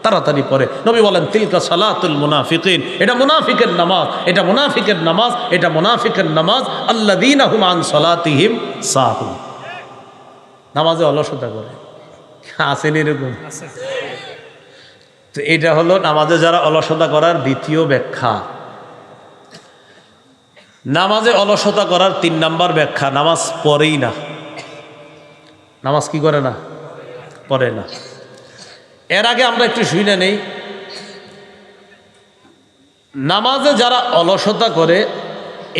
তাড়াতাড়ি পড়ে। নবী বলেন তিলকা সালাতুল মুনাফিকিন, এটা মুনাফিকের নামাজ, এটা মুনাফিকের নামাজ, এটা মুনাফিকের নামাজ। আল্লাযীনা হুম আন সালাতিহিম সাহুন, নামাজে অলসতা করে, আসেন এরকম। তো এটা হলো নামাজে যারা অলসতা করার দ্বিতীয় ব্যাখ্যা। নামাজে অলসতা করার 3 নম্বর ব্যাখ্যা, নামাজ পড়েই না। নামাজ কি করে না, পড়ে না। এর আগে আমরা একটু শুনে নেই, নামাজে যারা অলসতা করে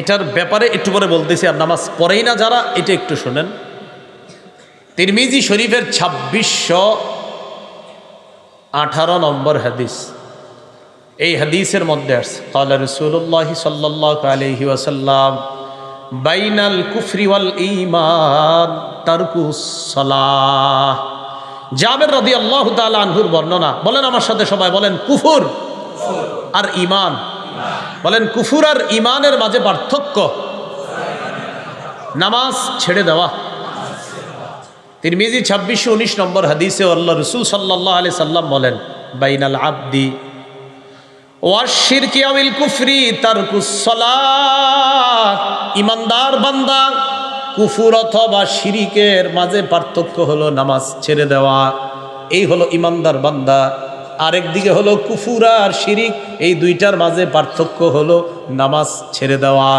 এটার ব্যাপারে একটু পরে বলতেছি, আর নামাজ পড়েই না যারা, এটা একটু শুনেন। তিরমিজি শরীফের 2618 নম্বর হাদিস, এই হাদিসের মধ্যে আসছে ক্বালা রাসূলুল্লাহ সাল্লাল্লাহু আলাইহি ওয়াসাল্লাম বাইনাল কুফরি ওয়াল ঈমান তারকুস সালাহ। জাবের রাদিয়াল্লাহু তাআলা আনহুর বর্ণনা, বলেন আমার সাথে সবাই বলেন কুফর আর ঈমান, বলেন কুফর আর ঈমানের মাঝে পার্থক্য নামাজ ছেড়ে দেওয়া। তিরমিজি 2619 নম্বর হাদিসে আল্লাহ রাসূল সাল্লাল্লাহু আলাইহি সাল্লাম বলেন বাইনাল আবদি ওয়াশিরকি আওয়াল কুফরি তারকুস সালাহ, ইমানদার বান্দা কুফর অথবা শিরিকের মাঝে পার্থক্য হলো নামাজ ছেড়ে দেওয়া, এই হলো ইমানদার বান্দা। আরেকদিকে হলো কুফর আর শিরিক, এই দুইটার মাঝে পার্থক্য হলো নামাজ ছেড়ে দেওয়া।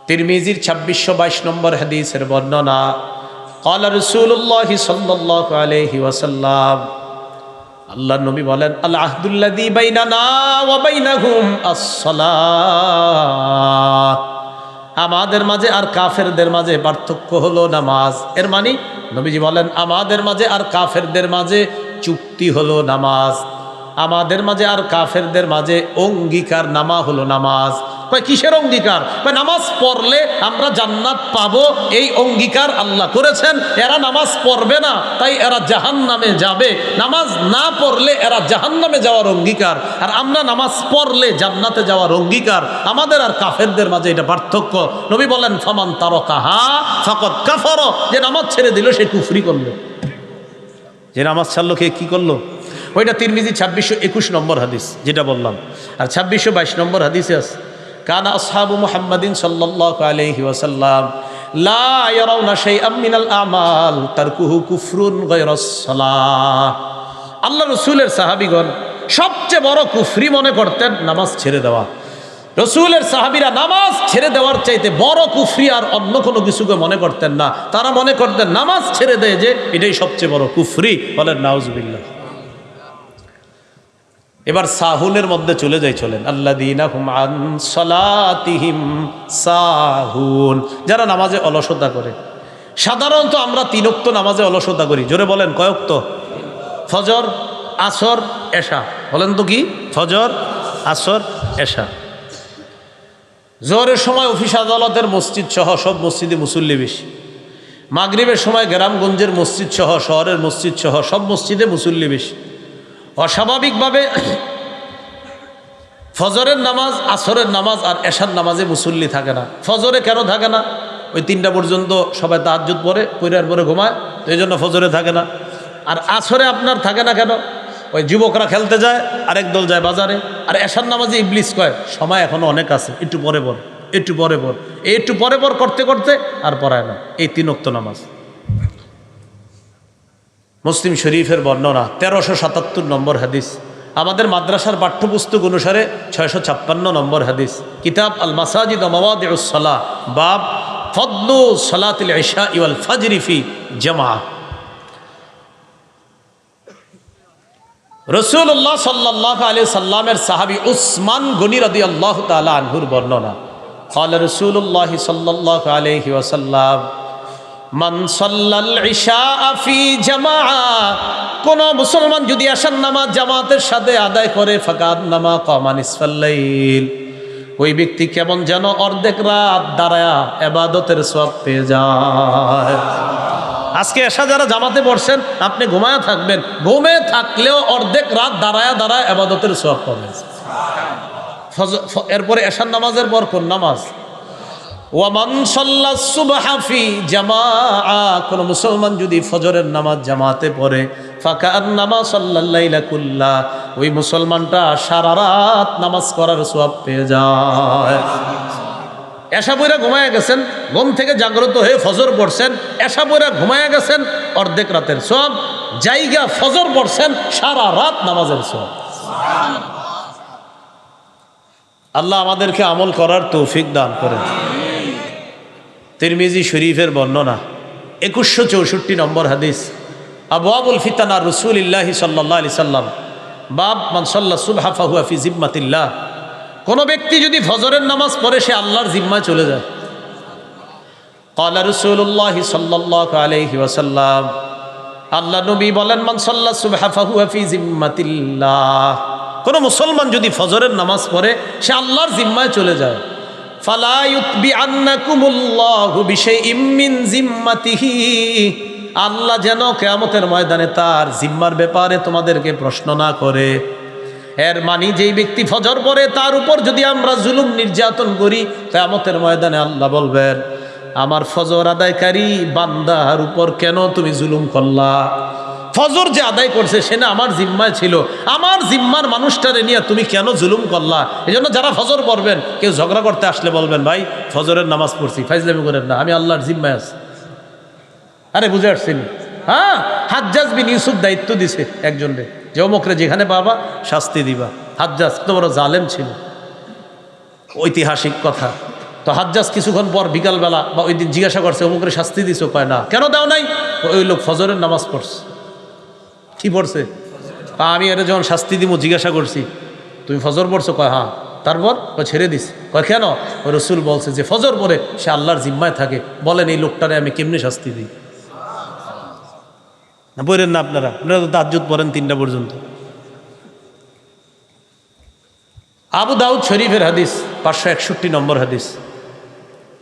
তিরমিজির 2622 নম্বর হাদিসের বর্ণনা, ক্বালা রাসূলুল্লাহ সাল্লাল্লাহু আলাইহি ওয়াসাল্লাম, আল্লাহ নবী বলেন আল আহদুল্লাযী বাইনানা ওয়া বাইনাহুম আস-সালাহ, আমাদের মাঝে আর কাফেরদের মাঝে পার্থক্য হলো নামাজ। এর মানে নবীজি বলেন আমাদের মাঝে আর কাফেরদের মাঝে চুক্তি হলো নামাজ, আমাদের মাঝে আর কাফেরদের মাঝে অঙ্গীকার নামা হলো নামাজ। কয় কিসের অঙ্গীকার? কয় নামাজ পড়লে আমরা জান্নাত পাবো, এই অঙ্গীকার আল্লাহ করেছেন। এরা নামাজ পড়বে না তাই এরা জাহান্নামে যাবে, নামাজ না পড়লে এরা জাহান্নামে যাওয়ার অঙ্গীকার, আর আমরা নামাজ পড়লে জান্নাতে যাওয়ার অঙ্গীকার। আমাদের আর কাফেরদের মাঝে এটা পার্থক্য। নবী বলেন ফামান তারাকাহা ফাকাদ কাফার, যে নামাজ ছেড়ে দিল সে কুফরি করলো। যে নামাজ ছাড়লো কে কি করলো? ওইটা তিরমিজি 2621 নম্বর হাদিস যেটা বললাম, আর 2622 নম্বর হাদিসে আছে কানা আসহাবু মুহাম্মাদিন সাল্লাল্লাহু আলাইহি ওয়াসাল্লাম লা ইয়ারাউনা শাইআম মিনাল আমাল তারকুহু কুফরুন গায়রাস সালাহ। আল্লাহ রাসূলের সাহাবীগণ সবচেয়ে বড় কুফরি মনে করতেন নামাজ ছেড়ে দেওয়া। রসুলের সাহাবীরা নামাজ ছেড়ে দেওয়ার চাইতে বড় কুফরি আর অন্য কোনো কিছুকে মনে করতেন না। তারা মনে করতেন নামাজ ছেড়ে দেয় যে এটাই সবচেয়ে বড় কুফরি। বলেন নাউজুবিল্লাহ। এবার সাহুনের মধ্যে চলে যাই, চলেন। আল্লাযীনা হুম আন সালাতিহিম সাহুন, যারা নামাজে অলসতা করে। সাধারণত আমরা 3 ওয়াক্ত নামাজে অলসতা করি। জোরে বলেন, কয় ওয়াক্ত? ফজর, আসর, এশা। বলেন তো কি? ফজর, আসর, এশা। জোহরের সময় অফিস আদালতের মসজিদ সহ সব মসজিদে মুসল্লি বেশি। মাগরিবের সময় গ্রামগঞ্জের মসজিদ সহ শহরের মসজিদ সহ সব মসজিদে মুসল্লি বেশি। অস্বাভাবিকভাবে ফজরের নামাজ, আসরের নামাজ আর এশার নামাজে মুসল্লি থাকে না। ফজরে কেন থাকে না? ওই 3টা পর্যন্ত সবাই তাহাজ্জুদ পড়ে, পড়ার পরে ঘুমায়, তো এই জন্য ফজরে থাকে না। আর আসরে আপনার থাকে না কেন? ওই যুবকরা খেলতে যায়, আরেক দল যায় বাজারে। আর এশার নামাজে ইবলিস কয় সময় এখনো অনেক আছে, একটু পরে পর, একটু পরে পর, একটু পরে পর করতে করতে আর পড়ায় না। এই 3 ওয়াক্ত নামাজ। মুসলিম শরীফের বর্ণনা 1377 নম্বর হাদিস। আমাদের মাদ্রাসার পাঠ্যপুস্তক অনুসারে 656 নম্বর হাদিস। কিতাব আল মাসাজিদ ওয়া মাওয়াদিউস সালাহ, বাব ফদলু সালাতিল ইশা ওয়াল ফাজরি ফি জামাআহ। রাসূলুল্লাহ সাল্লাল্লাহু আলাইহি সাল্লামের সাহাবী উসমান গনি রাদিয়াল্লাহু তাআলা আনহুর বর্ণনা। ক্বালা রাসূলুল্লাহ সাল্লাল্লাহু আলাইহি ওয়াসাল্লাম মান সাল্লাল ইশা ফি জামাআহ, কোন মুসলমান যদি এশার নামাজ জামাতের সাথে আদায় করে, ফাকাদ নামা কামা নিসফাল লাইল, ওই ব্যক্তি কেমন যেন অর্ধেক রাত দাঁড়ায়া ইবাদতের সওয়াব পেয়ে যায়। আজকে এশা যারা জামাতে পড়ছেন, আপনি ঘুমায়া থাকবেন, ঘুমে থাকলেও অর্ধেক রাত দাঁড়ায়া দাঁড়ায় ইবাদতের সওয়াব পাবেন। এরপরে এশার নামাজের পর কোন নামাজ? ওয়ামান সাল্লাস সুবহা ফি জামাআহ, কোন মুসলমান যদি ফজরের নামাজ জামাতে পড়ে, ফাকান্নামা সাল্লাল লাইলা কুল্লা, ওই মুসলমানটা সারা রাত নামাজ করার সওয়াব পেয়ে যায়। এশা পড়ে ঘুমায়া গেছেন, ঘুম থেকে জাগ্রত হয়ে ফজর পড়ছেন, এশা পড়ে ঘুমায়া গেছেন, অর্ধেক রাতের সওয়াব। জায়গা ফজর পড়ছেন, সারা রাত নামাজের সওয়াব। আল্লাহ আমাদেরকে আমল করার তৌফিক দান করেন। তিরমিজি শরীফের বর্ণনা 2164 নম্বর হাদিস। আবওয়াবুল ফিতানা রাসূলিল্লাহি সাল্লাল্লাহু আলাইহি সাল্লাম, বাব মান সাল্লা সুবহা ফাহুয়া ফি জিম্মাতিল্লাহ, কোন ব্যক্তি যদি ফজরের নামাজ পড়ে সে আল্লাহর জিম্মায় চলে যায়। ক্বালা রাসূলুল্লাহ সাল্লাল্লাহু আলাইহি ওয়াসাল্লাম, আল্লাহ নবী বলেন মান সাল্লা সুবহা ফাহুয়া ফি জিম্মাতিল্লাহ, কোন মুসলমান যদি ফজরের নামাজ পড়ে সে আল্লাহর জিম্মায় চলে যায়। ফালা ইউতবিআন্নাকুমুল্লাহু বিশাইইম মিন জিম্মাতিহি, আল্লাহ যেন কিয়ামতের ময়দানে তার জিম্মার ব্যাপারে তোমাদেরকে প্রশ্ন না করে। এর মানে যেই ব্যক্তি ফজর পড়ে তার উপর যদি আমরা জুলুম নির্যাতন করি, কিয়ামতের ময়দানে আল্লাহ বলবেন আমার ফজর আদায়কারী বান্দার উপর কেন তুমি জুলুম করলা? ফজর যে আদায় করছে সে না আমার জিম্মায় ছিল, আমার জিম্মার মানুষটারে নিয়ে তুমি কেন জুলুম করলা? এই জন্য যারা ফজর পড়বেন, কেউ ঝগড়া করতে আসলে বলবেন ভাই ফজরের নামাজ পড়ছি, ফাইজলামি করেন না, আমি আল্লাহর জিম্মায় আছি। আরে বুঝে আসছেন? হ্যাঁ, হাজ্জাজ বিন ইউসুফ দায়িত্ব দিছে একজনরে যে অমুকরে যেখানে পাবা শাস্তি দিবা। হাজ্জাজ তো বড় জালেম ছিল, ঐতিহাসিক কথা। তো হাজ্জাজ কিছুক্ষণ পর বিকালবেলা বা ওই দিন জিজ্ঞাসা করছে অমুকরে শাস্তি দিছো? কয় না। কেন দাও নাই? ওই লোক ফজরের নামাজ পড়ছে। কি পড়ছে? আমি এটা যখন শাস্তি দিব জিজ্ঞাসা করছি তুমি ফজর পড়ছো? কয় হ্যাঁ। তারপর ও ছেড়ে দিস। কয় কেন? ওই রসুল বলছে যে ফজর পড়ে সে আল্লাহর জিম্মায় থাকে, বলেন এই লোকটারে আমি কেমনি শাস্তি দিই? না পড়েন না আপনারা, আপনারা তো তাহাজ্জুদ পড়েন 3টা পর্যন্ত। আবু দাউদ শরীফের হাদিস 561 নম্বর হাদিস।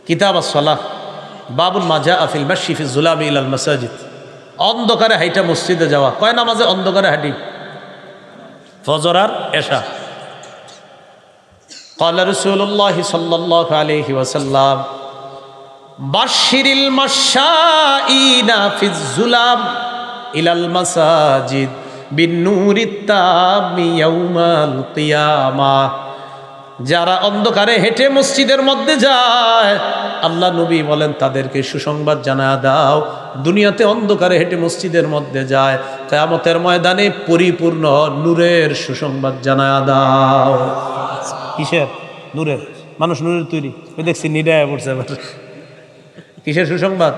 কিতাব আস-সালাহ, বাবুল মা জাআ ফিল মাশই ফি যুলামি ইলাল মাসাজিদ, অন্ধকারে হাইটা মসজিদে যাওয়া। কয় নামাজে অন্ধকারে হাঁটি? ফজর আর এশা। ক্বালা রাসূলুল্লাহ সাল্লাল্লাহু আলাইহি ওয়াসাল্লাম বাশশিরিল মাশাঈনা ফিজ যুলাম ইলাল মাসাজিদ বিন-নূরিত তামি ইয়াউমাল কিয়ামাহ, যারা অন্ধকারে হেঁটে মসজিদের মধ্যে যায় আল্লাহ নবী বলেন তাদেরকে সুসংবাদ জানায়া দাও, দুনিয়াতে অন্ধকারে হেঁটে মসজিদের মধ্যে যায়, কিয়ামতের ময়দানে পরিপূর্ণ নূরের সুসংবাদ জানায়া দাও। কিসের? নূরের, মানুষ নূরের তৈরি। ওই দেখছি নিডায় পড়ছে আবার, কিসের সুসংবাদ?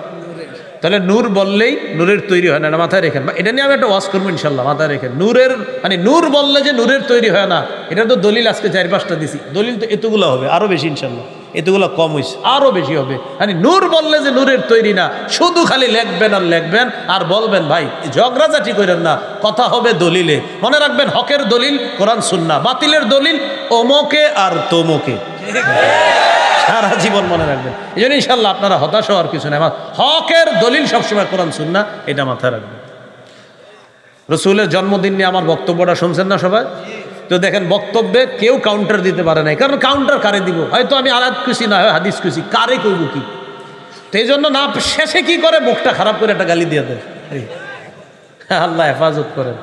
তাহলে নূর বললেই নূরের তৈরি হয় না, এটা মাথায় রেখেন। এটা নিয়ে আমি একটা ওয়াজ করবো ইনশাল্লাহ, মাথায় রেখেন। নূরের মানে নূর বললে যে নূরের তৈরি হয় না, এটা তো দলিল আজকে 4-5টা দিছি। দলিল তো এতগুলো হবে, আরও বেশি ইনশাল্লাহ, এতগুলো কম হয়েছে, আরও বেশি হবে। মানে নূর বললে যে নূরের তৈরি না, শুধু খালি লেখবেন আর লেখবেন আর বলবেন। ভাই ঝগড়াঝাটি করেন না, কথা হবে দলিলে। মনে রাখবেন, হকের দলিল কোরআন সুন্নাহ, বাতিলের দলিল অমুকে আর তমুকে। সারা জীবন মনে রাখবেন। এই জন্য ইনশাল্লাহ আপনারা হতাশ হওয়ার কিছু নেই। আমার হকের দলিল সবসময় কোরআন সুন্নাহ, এটা মাথায় রাখবেন। রসুলের জন্মদিন নিয়ে আমার বক্তব্যটা শুনছেন না সবাই? তো দেখেন, বক্তব্যে কেউ কাউন্টার দিতে পারে নাই, কারণ কাউন্টার কারে দিব? হয়তো আমি আয়াত খুশি না হয় হাদিস খুশি, কারে কইব কি? তো এই জন্য না, শেষে কি করে মুখটা খারাপ করে একটা গালি দিয়ে দেয়। আল্লাহ হেফাজত করেন।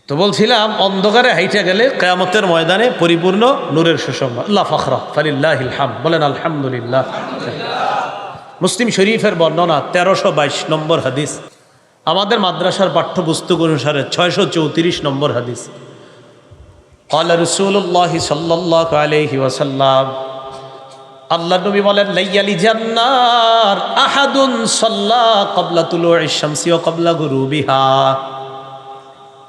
তো বলছিলাম, অন্ধকারে হাইটে গেলে কিয়ামতের ময়দানে পরিপূর্ণ নূরের সুসংবাদ। আল্লাহ ফখরা ফালিল্লাহিল হামদ, বলেন আলহামদুলিল্লাহ। মুসলিম শরীফের বর্ণনা 1322 নম্বর হাদিস, আমাদের মাদ্রাসার পাঠ্যপুস্তক অনুসারে 634 নম্বর হাদিস। ক্বালা রাসূলুল্লাহ সাল্লাল্লাহু আলাইহি ওয়াসাল্লাম, আল্লাহ নবী বলেন, লাইয়ালি জান্নার আহাদুন সাল্লা ক্বাবলা তুলুইশ শামসি ওয়া ক্বাবলা গুরুবিহা।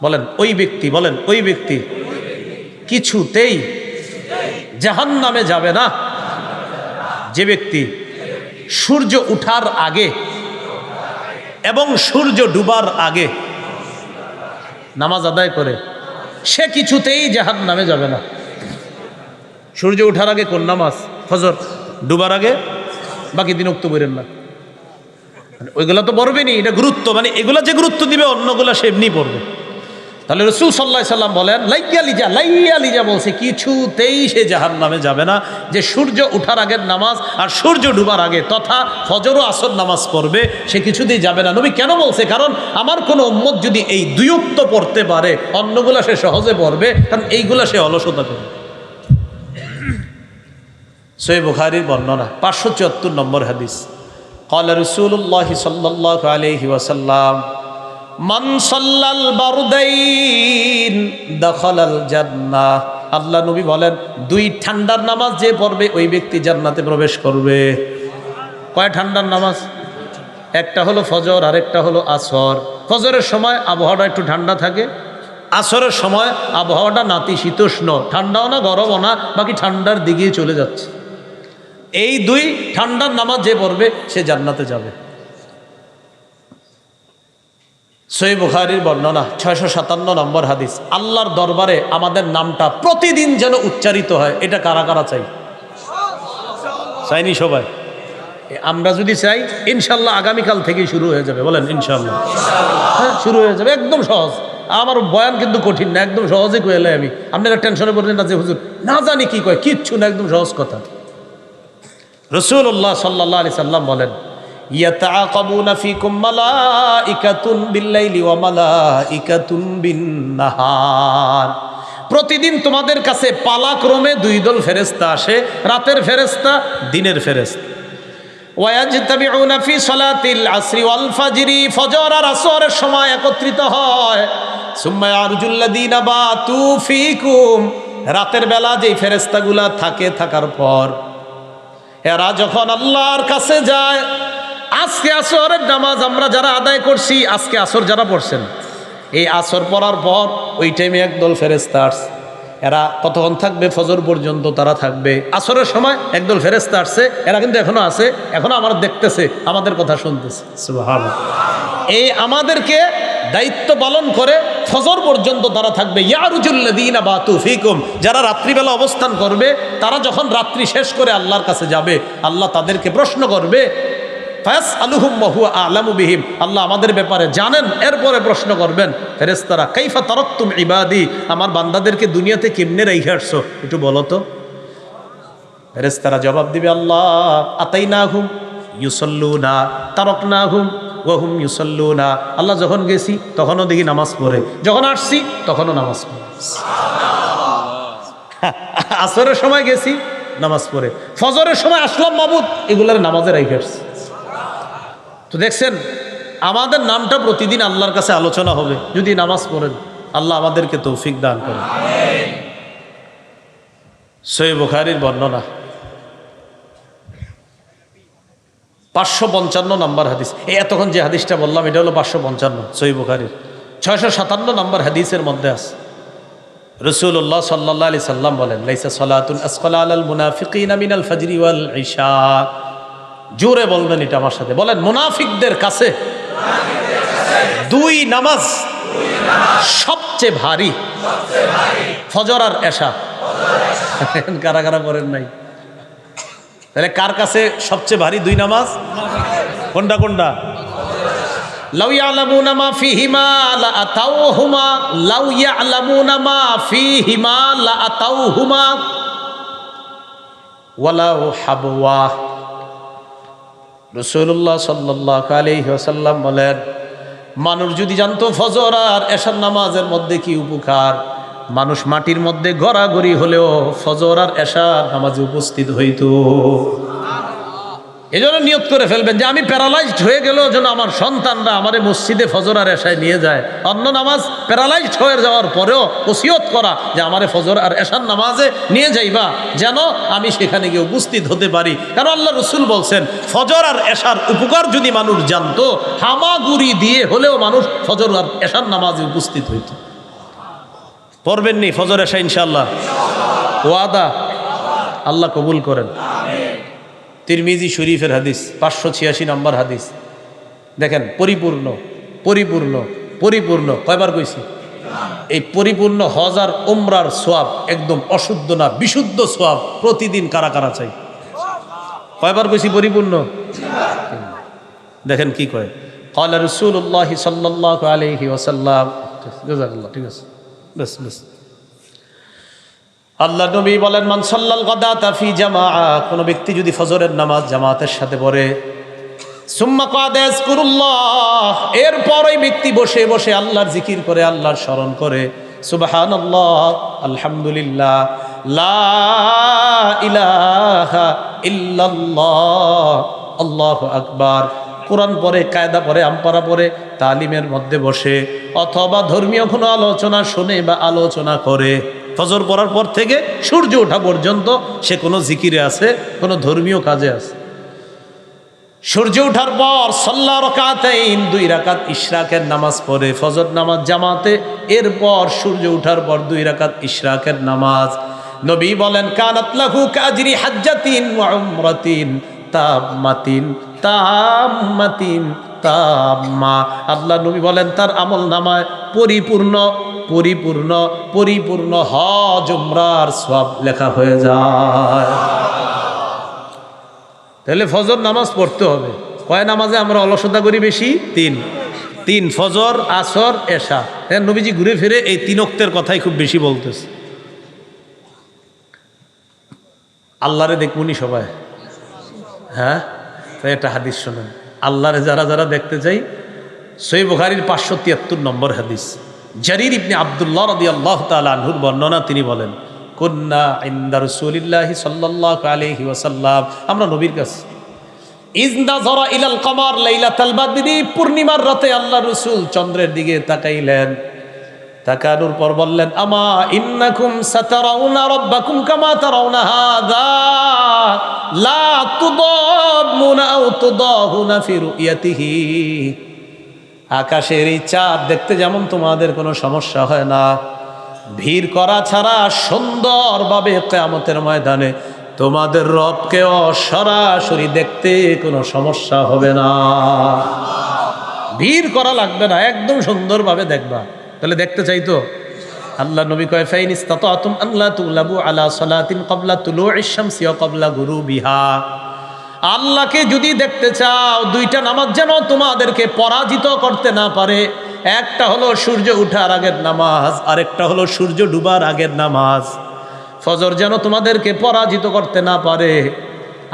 বলেন ওই ব্যক্তি, বলেন ওই ব্যক্তি কিছুতেই জাহান্নামে যাবে না যে ব্যক্তি সূর্য উঠার আগে এবং সূর্য ডুবার আগে নামাজ আদায় করে, সে কিছুতেই জাহান্নামে যাবে না। সূর্য উঠার আগে কোন নামাজ? ফজর। ডুবার আগে বাকি দিন উক্ত করেন না, ওইগুলা তো পড়বেনি, এটা গুরুত্ব, মানে এগুলা যে গুরুত্ব দিবে অন্যগুলা সে এমনি পড়বে। তাহলে রাসূল সাল্লাল্লাহু আলাইহি সাল্লাম বলেন, লাইয়ালিজা বলছে কিছুতেই সে জাহান্নামে যাবে না যে সূর্য উঠার আগের নামাজ আর সূর্য ডুবার আগে তথা ফজর ও আসর নামাজ পড়বে, সে কিছুতেই যাবে না। নবী কেন বলছে? কারণ আমার কোনো উম্মত যদি এই দুই উক্ত পড়তে পারে, অন্যগুলা সে সহজে পড়বে, কারণ এইগুলা সে অলসতা করবে। সহিহ বুখারীর বর্ণনা 574 নম্বর হাদিস। ক্বালা রাসূলুল্লাহ সাল্লাল্লাহু আলাইহি ওয়াসাল্লাম, মান সাল্লাল বারদাইন দাখালাল জান্নাহ। আল্লাহ নবী বলেন, দুই ঠান্ডার নামাজ যে পড়বে ওই ব্যক্তি জান্নাতে প্রবেশ করবে। কয় ঠান্ডার নামাজ? একটা হলো ফজর, আরেকটা হলো আসর। ফজরের সময় আবহাওয়াটা একটু ঠান্ডা থাকে, আসরের সময় আবহাওয়াটা নাতিশীতোষ্ণ, ঠান্ডাও না গরমও না, বাকি ঠান্ডার দিকেই চলে যাচ্ছে। এই দুই ঠান্ডার নামাজ যে পড়বে সে জান্নাতে যাবে। সহিহ বুখারীর বর্ণনা 657 নম্বর হাদিস। আল্লাহর দরবারে আমাদের নামটা প্রতিদিন যেন উচ্চারিত হয়, এটা কারা কারা চাই? চাইনি সবাই? আমরা যদি চাই, ইনশাল্লাহ আগামীকাল থেকেই শুরু হয়ে যাবে। বলেন ইনশাল্লাহ। হ্যাঁ, শুরু হয়ে যাবে, একদম সহজ। আমার বয়ান কিন্তু কঠিন না, একদম সহজে কইলে আমি, আপনারা টেনশনে পড়লেন না যে হুজুর না জানি কি কয়, কিচ্ছু না, একদম সহজ কথা। রাসূলুল্লাহ সাল্লাল্লাহু আলাইহি সাল্লাম বলেন, ইয়াতাআকাবুনা ফীকুম মালাইকাতুন বিল্লাইলি ওয়া মালাইকাতুন বিন-নাহার। প্রতিদিন তোমাদের কাছে পালাক্রমে দুই দল ফেরেশতা আসে, রাতের ফেরেশতা, দিনের ফেরেশতা। ওয়ায়াজতামিউনা ফি সালাতিল আসরি ওয়াল ফাজরি, ফজর আর আসরের সময় একত্রিত হয়। সুম্মা ইয়ারজুল্লাযীনা বাতু ফীকুম, রাতের বেলা যেই ফেরেশতাগুলা থাকে, থাকার পর এরা যখন আল্লাহর কাছে যায়, আজকে আসরের নামাজ আমরা যারা আদায় করছি, আজকে আসর যারা পড়ছেন, এই আসর পড়ার পর ওই টাইমে একদল ফেরেশতা আসছে। এরা কতক্ষণ থাকবে? ফজর পর্যন্ত তারা থাকবে। আসরের সময় একদল ফেরেশতা আসছে, এরা কিন্তু এখনো আছে, এখনো আমার দেখতেছে, আমাদের কথা শুনতেছে। সুবহানাল্লাহ। এই আমাদেরকে দায়িত্ব পালন করে ফজর পর্যন্ত তারা থাকবে। ইয়ারজুল্লাযীনা বাতু ফীকুম, যারা রাত্রিবেলা অবস্থান করবে, তারা যখন রাত্রি শেষ করে আল্লাহর কাছে যাবে, আল্লাহ তাদেরকে প্রশ্ন করবে, ফায়াসআলুহুম ওয়া হুয়া আ'লামু বিহিম, আল্লাহ আমাদের ব্যাপারে জানেন, এরপরে প্রশ্ন করবেন ফেরেশতারা, কাইফা তারাকতুম ইবাদি, আমার বান্দাদেরকে দুনিয়াতে কেমনে রাইখা আসছো একটু বলো তো। ফেরেশতারা জবাব দিবে, আল্লাহ আতাইনাহুম ইউসাল্লুনা তারাকনাহুম ওয়া হুম ইউসাল্লুনা, আল্লাহ যখন গেছি তখনও দেখি নামাজ পড়ে, যখন আসছি তখনও নামাজ পড়ে। আসরের সময় গেছি নামাজ পড়ে, ফজরের সময় আসলাম মাবুদ, এগুলার নামাজে রাইখা আসছি। তো দেখছেন, আমাদের নামটা প্রতিদিন আল্লাহর কাছে আলোচনা হবে যদি নামাজ পড়েন। আল্লাহ আমাদেরকে তৌফিক দান করেন। সহিহ বুখারীর বর্ণনা 555 নম্বর হাদিস। এই এতক্ষণ যে হাদিসটা বললাম এটা হলো 555 সহিহ বুখারীর। 657 নম্বর হাদিসের মধ্যে আছে রাসূলুল্লাহ সাল্লাল্লাহু আলাইহি সাল্লাম বলেন, লাইসা সালাতুন আসকালা আলাল মুনাফিকিনা মিনাল ফাজরি ওয়াল ইশা। জোরে বলবেন এটা আমার সাথে, বলেন মুনাফিকদের কাছে দুই নামাজ সবচেয়ে ভারী, ফজর আর এশা। কারা কারা পড়েন নাই? তাহলে কার কাছে সবচেয়ে ভারী দুই নামাজ? কোনটা কোনটা? লাউ ইয়ালামুনা মা ফীহিমা লা আতাউহুমা, লাউ ইয়ালামুনা মা ফীহিমা লা আতাউহুমা ওয়ালাউ হাবওয়া। রাসূলুল্লাহ সাল্লাল্লাহু আলাইহি ওয়াসাল্লাম বলেন, মানুষ যদি জানতো ফজর আর এশার নামাজের মধ্যে কি উপকার, মানুষ মাটির মধ্যে গড়াগড়ি হলেও ফজর আর এশার নামাজে উপস্থিত হইতো। এই জন্য নিয়ত করে ফেলবেন যে আমি প্যারালাইজড হয়ে গেলেও যেন আমার সন্তানরা আমারে মসজিদে ফজর আর এশায় নিয়ে যায়। অন্য নামাজ প্যারালাইজড হয়ে যাওয়ার পরেও ওসিয়ত করা যে আমারে ফজর আর এশার নামাজে নিয়ে যাইবা, যেন আমি সেখানে গিয়ে উপস্থিত হতে পারি। কারণ আল্লাহ রসুল বলছেন, ফজর আর এশার উপকার যদি মানুষ জানতো, হামাগুড়ি দিয়ে হলেও মানুষ ফজর আর এশার নামাজে উপস্থিত হইত। পড়বেন নি ফজর এশা ইনশাআল্লাহ? ওয়াদা? আল্লাহ কবুল করেন। তিরমিজি শরীফের হাদিস 586 নম্বর হাদিস। দেখেন, পরিপূর্ণ পরিপূর্ণ পরিপূর্ণ কয়বার কইছি? এই পরিপূর্ণ হজ আর উমরার সোয়াব, একদম অশুদ্ধ না বিশুদ্ধ সোয়াব প্রতিদিন কারা কারা চাই? কয়বার কইছি পরিপূর্ণ? দেখেন কি কয়, ক্বালা রাসূলুল্লাহ সাল্লাল্লাহু আলাইহি ওয়াসাল্লাম। জাযাকাল্লাহ, ঠিক আছে, বাস বাস। আল্লাহ নবী বলেন, মান সাল্লাল গাদাতা ফি জামাআ, কোন ব্যক্তি যদি ফজরের নামাজ জামাতের সাথে পড়ে, সুম্মা ক্বাদা ইয়াজকুরুল্লাহ, এরপর ওই ব্যক্তি বসে বসে আল্লাহর জিকির করে, আল্লাহর স্মরণ করে, সুবহানাল্লাহ, আলহামদুলিল্লাহ, লা ইলাহা ইল্লাল্লাহ, আল্লাহু আকবার, কোরআন পড়ে, কায়দা পড়ে, আমপারা পড়ে, তালিমের মধ্যে বসে, অথবা ধর্মীয় কোনো আলোচনা শুনে বা আলোচনা করে, ফজর পড়ার পর থেকে সূর্য ওঠা পর্যন্ত সে কোনো জিকিরে আছে, কোনো ধর্মীয় কাজে আছে। সূর্য ওঠার পর সাল্লা রাকাতাইন, 2 রাকাত ইশরাকের নামাজ পড়ে, ফজর নামাজ জামাতে, এরপর সূর্য ওঠার পর 2 রাকাত ইশরাকের নামাজ। নবী বলেন, কানাত লাহু কাজরি হাজ্জাতিন ওয়া উমরাতিন তাম্মাতিন তাম্মাতিন তাম্মা। আল্লাহ নবী বলেন, তার আমল নামায় পরিপূর্ণ পরিপূর্ণ পরিপূর্ণ হজ উমরার সওয়াব লেখা হয়ে যায়। তাহলে ফজর নামাজ পড়তে হবে। কয় নামাজে আমরা অলসতা করি বেশি? তিন, ফজর, আসর, এশা। নবীজি ঘুরে ফিরে এই 3 ওয়াক্তের কথাই খুব বেশি বলতেছে। আল্লাহরে দেখবনি সবাই? হ্যাঁ, তাই একটা হাদিস শোনেন। আল্লাহরে যারা যারা দেখতে চাই, সহিহ বুখারীর 573 নম্বর হাদিস, জারির ইবনে আব্দুল্লাহ রাদিয়াল্লাহু তাআলা আনহুর বর্ণনা। তিনি বলেন, কুন্না ইনদা রাসূলিল্লাহি সাল্লাল্লাহু আলাইহি ওয়াসাল্লাম, আমরা নবীর কাছে, ইয নাযারা ইলাল কমার লাইলাতাল বদরি, পূর্ণিমার রাতে আল্লাহ রাসূল চন্দ্রের দিকে তাকাইলেন। তাকানোর পর বললেন, আমা ইন্নাকুম সাতারাউনা রাব্বাকুম কামা তারাউনা হাযা লা তুদাম্মুনা আও তুদাহুনা ফি রুয়াতিহি। আকাশের এই চাঁদ দেখতে যেমন তোমাদের কোনো সমস্যা হয় না, ভিড় করা ছাড়া সুন্দরভাবে কিয়ামতের ময়দানে তোমাদের রবকেও সরাসরি দেখতে কোনো সমস্যা হবে না। ভিড় করা লাগবে না, একদম সুন্দরভাবে দেখবা। তাহলে দেখতে চাইতো আল্লাহ নবী কয়, ফাইন ইসতাতাতুম আন লা তুগলাবু আলা সালাতিন ক্বাবলা তুলুইশ শামসি ওয়া ক্বাবলা গুরুবিহা। আল্লাহকে যদি দেখতে চাও, 2টা নামাজ যেন তোমাদেরকে পরাজিত করতে না পারে। একটা হলো সূর্য উঠার আগের নামাজ, আরেকটা হলো সূর্য ডুবার আগের নামাজ। ফজর যেন তোমাদেরকে পরাজিত করতে না পারে,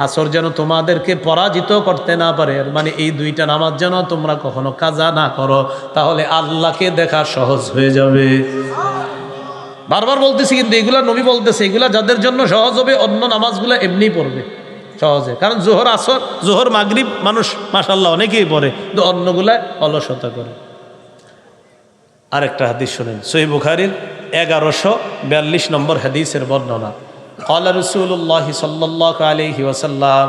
আসর যেন তোমাদেরকে পরাজিত করতে না পারে। মানে এই 2টা নামাজ যেন তোমরা কখনো কাজা না করো, তাহলে আল্লাহকে দেখা সহজ হয়ে যাবে। বারবার বলতেছি, কিন্তু এগুলা নবী বলতেছে, এগুলা যাদের জন্য সহজ হবে, অন্য নামাজগুলো এমনি পড়বে সহজে। কারণ জোহর, আসর, জোহর, মাগরিব মানুষ মাশাআল্লাহ অনেকেই পড়ে, কিন্তু অন্যগুলা অলসতা করে। আরেকটা হাদিস শুনেন, সহিহ বুখারীর 1142 নম্বর হাদিসের বর্ণনা। ক্বালা রাসূলুল্লাহ সাল্লাল্লাহু আলাইহি ওয়াসাল্লাম,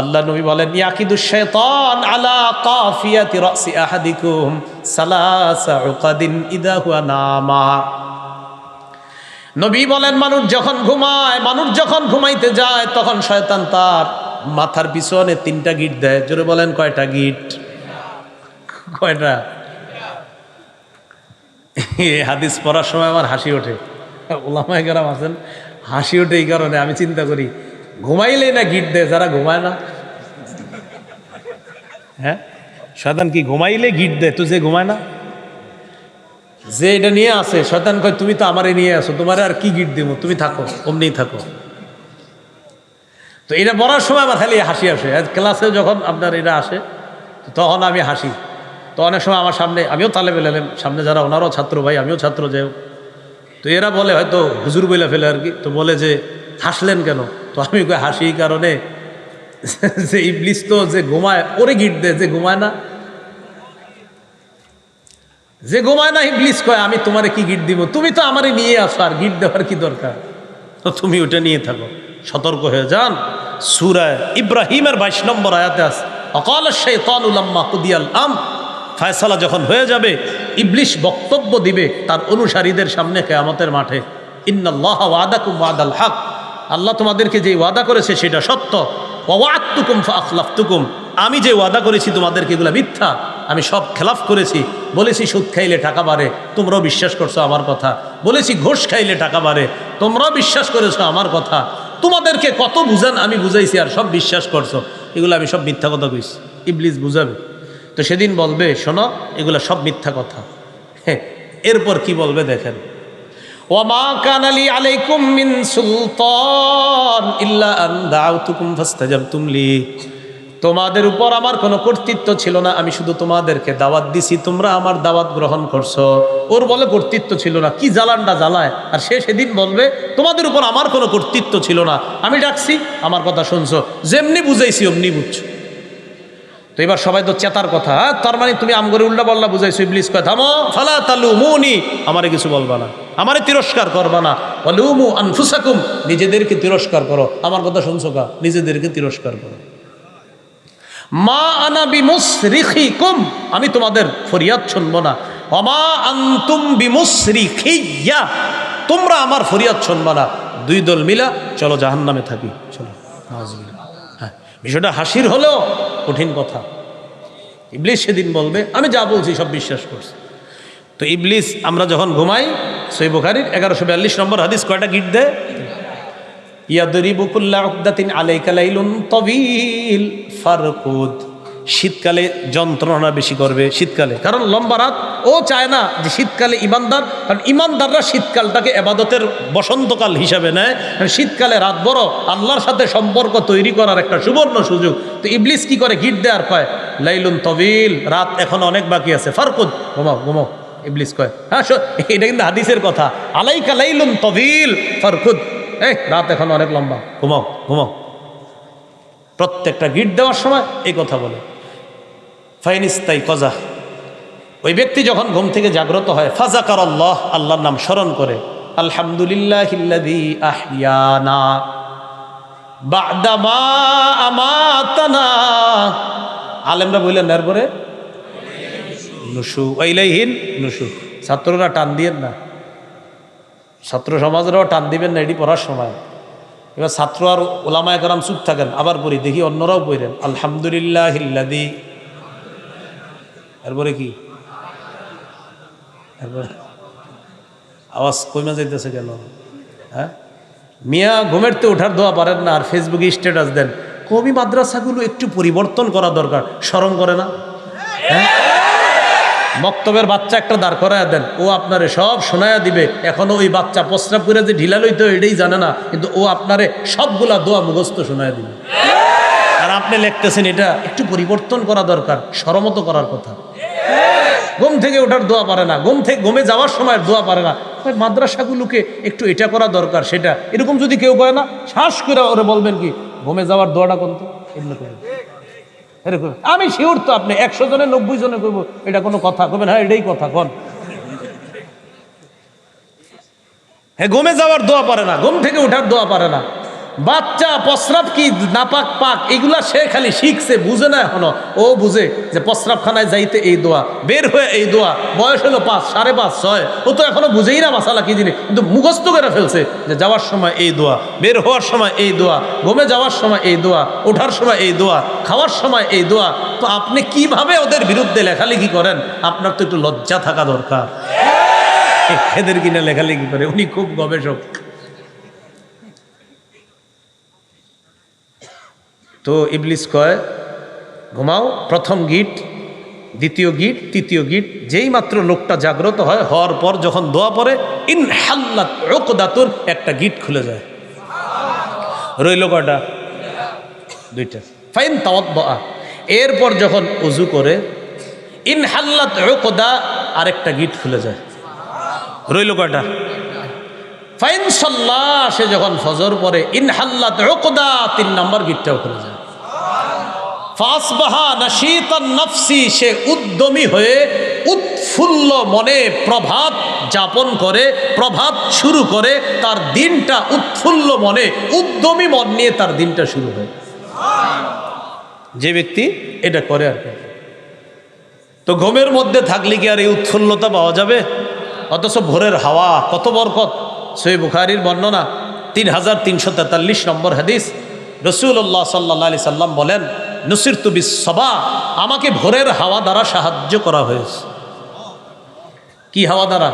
আল্লাহ নবী বলেন, ইয়াকিদুশ শাইতান আলা কাফিয়াতি রাসি আহাদিকুম সালাসা উকাদিন ইদা হুয়া নামা। নবী বলেন, মানুষ যখন ঘুমায়, মানুষ যখন ঘুমাইতে যায়, তখন শয়তান তার মাথার পিছনে 3টা গিট দেয়। জোরে বলেন, কয়টা গিট? কয়টা? এই হাদিস পড়ার সময় আমার হাসি ওঠে। ওলামায়ে কেরাম আছেন, হাসি ওঠে এই কারণে, আমি চিন্তা করি ঘুমাইলেই না গিট দেয় যারা ঘুমায় না। হ্যাঁ, শয়তান কি ঘুমাইলে গিট দেয়? তো যে ঘুমায় না, যে এটা নিয়ে আসে, শয়তান কয় তুমি তো আমারে নিয়ে আসো, তোমার আর কি গিট দিব, তুমি থাকো, অমনি থাকো। তো এটা পড়ার সময় আমার খালি হাসি আসে। ক্লাসে যখন আপনার এটা আসে তখন আমি হাসি। তো অনেক সময় আমার সামনে, আমিও তালেবে এলেম, সামনে যারা ওনারাও ছাত্র ভাই, আমিও ছাত্র, যাই হোক, তো এরা বলে হয়তো হুজুর বইলা ফেলে আর কি, তো বলে যে হাসলেন কেন? তো আমি কই হাসি এই কারণে যে ইবলিস তো যে ঘুমায় ওরে গিট দেয়, যে ঘুমায় না, যে ঘুমায় না ইবলিস কয় আমি তোমারে কি গিট দিব, তুমি তো আমারে নিয়ে আসো, আর গিট দেওয়ার কি দরকার, তো তুমি ওটা নিয়ে থাকো। সতর্ক হয়ে যান। সূরা ইব্রাহিমের 22 নম্বর আয়াতে আছে, অকালা শাইতানু লাম্মা কুদিয়াল আমর, ফয়সালা যখন হয়ে যাবে, ইবলিস বক্তব্য দিবে তার অনুসারীদের সামনে কিয়ামতের মাঠে, ইন্নাল্লাহা ওয়াদাকুম ওয়াদাল হক, আল্লাহ তোমাদেরকে যে ওয়াদা করেছে সেটা সত্য, ওয়া ওয়া'আদতুকুম ফাআখলাফতুকুম, আমি যে ওয়াদা করেছি তোমাদেরকে এগুলো মিথ্যা, আমি সব খেলাফ করেছি। বলেছি সুদ খাইলে টাকা বাড়ে, তোমরাও বিশ্বাস করছো আমার কথা। বলেছি ঘুষ খাইলে টাকা বাড়ে, তোমরাও বিশ্বাস করেছো আমার কথা। তোমাদেরকে কত বুঝান আমি বুঝাইছি, আর সব বিশ্বাস করছো। এগুলো আমি সব মিথ্যা কথা কইছি। ইবলিস বুঝাবে, তো সেদিন বলবে শোনো এগুলো সব মিথ্যা কথা। হ্যাঁ, এরপর কি বলবে দেখেন, ওয়ামা কানা লি আলাইকুম মিন সুলতান ইল্লা আন দাউতুকুম ফাস্তাজাবতুম লি, তোমাদের উপর আমার কোনো কর্তৃত্ব ছিল না, আমি শুধু তোমাদেরকে দাওয়াত দিছি, তোমরা আমার দাওয়াত গ্রহণ করছো। ওর বলে কর্তৃত্ব ছিল না, কি জ্বালানটা জ্বালায়। আর সে সেদিন বলবে তোমাদের উপর আমার কোনো কর্তৃত্ব ছিল না, আমি ডাকছি, আমার কথা শুনছো, যেমনি বুঝাইছি অমনি বুঝছো। তো এবার সবাই তো চেতার কথা, তার মানে তুমি আমগরে উল্টা পাল্লা বুঝাইছো। ইবলিস কয় থামো, ফালা তালুমুনি, আমারে কিছু বলবা না, আমারে তিরস্কার করবা না, ওয়ালুমু আনফুসাকুম, নিজেদেরকে তিরস্কার করো। আমার কথা শুনছো কা? নিজেদেরকে তিরস্কার করো। মা আনা বিমুসরিখিকুম, আমি তোমাদের ফরিয়াদ শুনবো না। ওমা আনতুম বিমুসরিখিয়া, তোমরা আমার ফরিয়াদ শুনবা না। দুই দল মিলা চলো জাহান্নামে থাকি, চলো। হ্যাঁ, বিষয়টা হাসির হলেও কঠিন কথা। ইবলিস সেদিন বলবে আমি যা বলছি সব বিশ্বাস করছি। তো ইবলিস, আমরা যখন ঘুমাই, সহিহ বুখারীর 1142 নম্বর হাদিস, কয়টা গিট দেয়? ইয়াদরিবু কুল্লা উকদাতিন আলাইকা লাইলুন তাওয়ীল ফারকুদ, শীতকালে যন্ত্রণা বেশি করবে শীতকালে, কারণ লম্বা রাত। ও চায় না যে শীতকালে ইমানদার, কারণ ইমানদাররা শীতকালটাকে ইবাদতের বসন্তকাল হিসাবে নেয়, কারণ শীতকালে রাত বড়, আল্লাহর সাথে সম্পর্ক তৈরি করার একটা সুবর্ণ সুযোগ। তো ইবলিস কি করে? গিট দেওয়ার কয় লাইলুন তাওয়ীল, রাত এখন অনেক বাকি আছে, ফারকুদ, ঘুমাও ঘুমাও। ইবলিস কয় হ্যাঁ, এটা কিন্তু হাদিসের কথা, আলাইকা লাইলুন তাওয়ীল ফারকুদ, এই রাত এখন অনেক লম্বা, ঘুমাও ঘুমাও। প্রত্যেকটা গিট দেওয়ার সময় এই কথা বলে। ফাইনিস্তাই কজা, ওই ব্যক্তি যখন ঘুম থেকে জাগ্রত হয়, ফাজাকার আল্লাহ, আল্লাহর নাম স্মরণ করে, আলহামদুলিল্লাহিল্লাযী আহইয়ানা বা'দা মা আমাতানা, আলেমরা বললেন এরপরে নুশু ইলাইহিন নুশু। ছাত্ররা টান দিয়েন না, ছাত্র সমাজরাও টান দিবেন না, এটি পড়ার সময়। এবার ছাত্র আর ওলামায়ে কেরাম চুপ থাকেন, আবার পড়ি, দেখি অন্যরাও পড়েন আলহামদুলিল্লাহিল্লাযী, এরপরে কি? এরপরে আওয়াজ কমে যাইতেছে কেন? হ্যাঁ, মিয়া ঘুমেরতে ওঠার দোয়া পারেন না, আর ফেসবুকে স্ট্যাটাস দেন। কবি মাদ্রাসাগুলো একটু পরিবর্তন করা দরকার, শরম করে না? হ্যাঁ, মক্তবের বাচ্চা একটা দাঁড় করায় দেন, ও আপনারে সব শোনায়া দিবে। এখনো ওই বাচ্চা প্রস্রাব করে যে ঢিলা লইতে এটাই জানে না, কিন্তু ও আপনারে সবগুলা দোয়া মুখস্থ শোনায়া দিবে। আর আপনি লিখতেছেন এটা একটু পরিবর্তন করা দরকার, শরমত করার কথা। ঘুম থেকে ওঠার দোয়া পারে না, ঘুমে যাওয়ার সময় দোয়া পারে না। মাদ্রাসাগুলোকে একটু এটা করা দরকার, সেটা এরকম যদি কেউ করে না, শ্বাস করে ওরে বলবেন কি ঘুমে যাওয়ার দোয়াটা কোন তো এরকম। আমি শিওর তো আপনি 100 জনে 90 জনে কইব এটা কোনো কথা, কবেন হ্যাঁ এটাই কথা কন। হ্যাঁ, ঘুমে যাওয়ার দোয়া পারে না, ঘুম থেকে ওঠার দোয়া পারে না। বাচ্চা প্রস্রাব কি নাপাক পাক এগুলা সে খালি শিখছে, বুঝে না এখনো। ও বুঝে যে প্রস্রাবখানায় যাইতে এই দোয়া, বের হয়ে এই দোয়া। বয়স হলো 5, 5.5, 6, ও তো এখনো বুঝেই না মাসালা কি জিনিস, কিন্তু মুখস্থ করে ফেলছে যে যাওয়ার সময় এই দোয়া, বের হওয়ার সময় এই দোয়া, ঘুমে যাওয়ার সময় এই দোয়া, ওঠার সময় এই দোয়া, খাওয়ার সময় এই দোয়া। তো আপনি কিভাবে ওদের বিরুদ্ধে লেখালেখি করেন? আপনার তো একটু লজ্জা থাকা দরকার। এদের কিনা লেখালেখি করে, উনি খুব গবেষক। তো ইবলিস কয় ঘুমাও, প্রথম গিট, দ্বিতীয় গিট, তৃতীয় গিট। যেই মাত্র লোকটা জাগ্রত হয়, হওয়ার পর যখন দোয়া পড়ে, ইনহাল্লাত উকদাতুন, একটা গিট খুলে যায়। রইল কয়টা? 2টা। ফাইন তাওয়াদ্দা, এরপর যখন উযু করে, ইনহাল্লাত উকদা, আরেকটা গিট খুলে যায়। রইল কয়টা? ফাইন সাল্লাহ, সে যখন ফজর পড়ে, ইনহাল্লাত উকদা, 3 নম্বর গিটটাও খুলে যায়। ফাসবাহা নাশীতান নাফসি, সে উদ্যমী হয়ে উৎফুল্ল মনে প্রভাত যাপন করে, প্রভাত শুরু করে। তার দিনটা উৎফুল্ল মনে, উদ্যমী মন নিয়ে তার দিনটা শুরু হয়, যে ব্যক্তি এটা করে আর কি। তো ঘুমের মধ্যে থাকলে কি আর এই উৎফুল্লতা পাওয়া যাবে? অথচ ভোরের হাওয়া কত বরকত। সহিহ বুখারীর বর্ণনা, 3343 নম্বর হাদিস। রাসূলুল্লাহ সাল্লাল্লাহু আলাইহি সাল্লাম বলেন, নুসিরতু বিস-সাবা, আমাকে ভোরের হাওয়া দ্বারা সাহায্য করা হয়েছে। কি হাওয়া দ্বারা?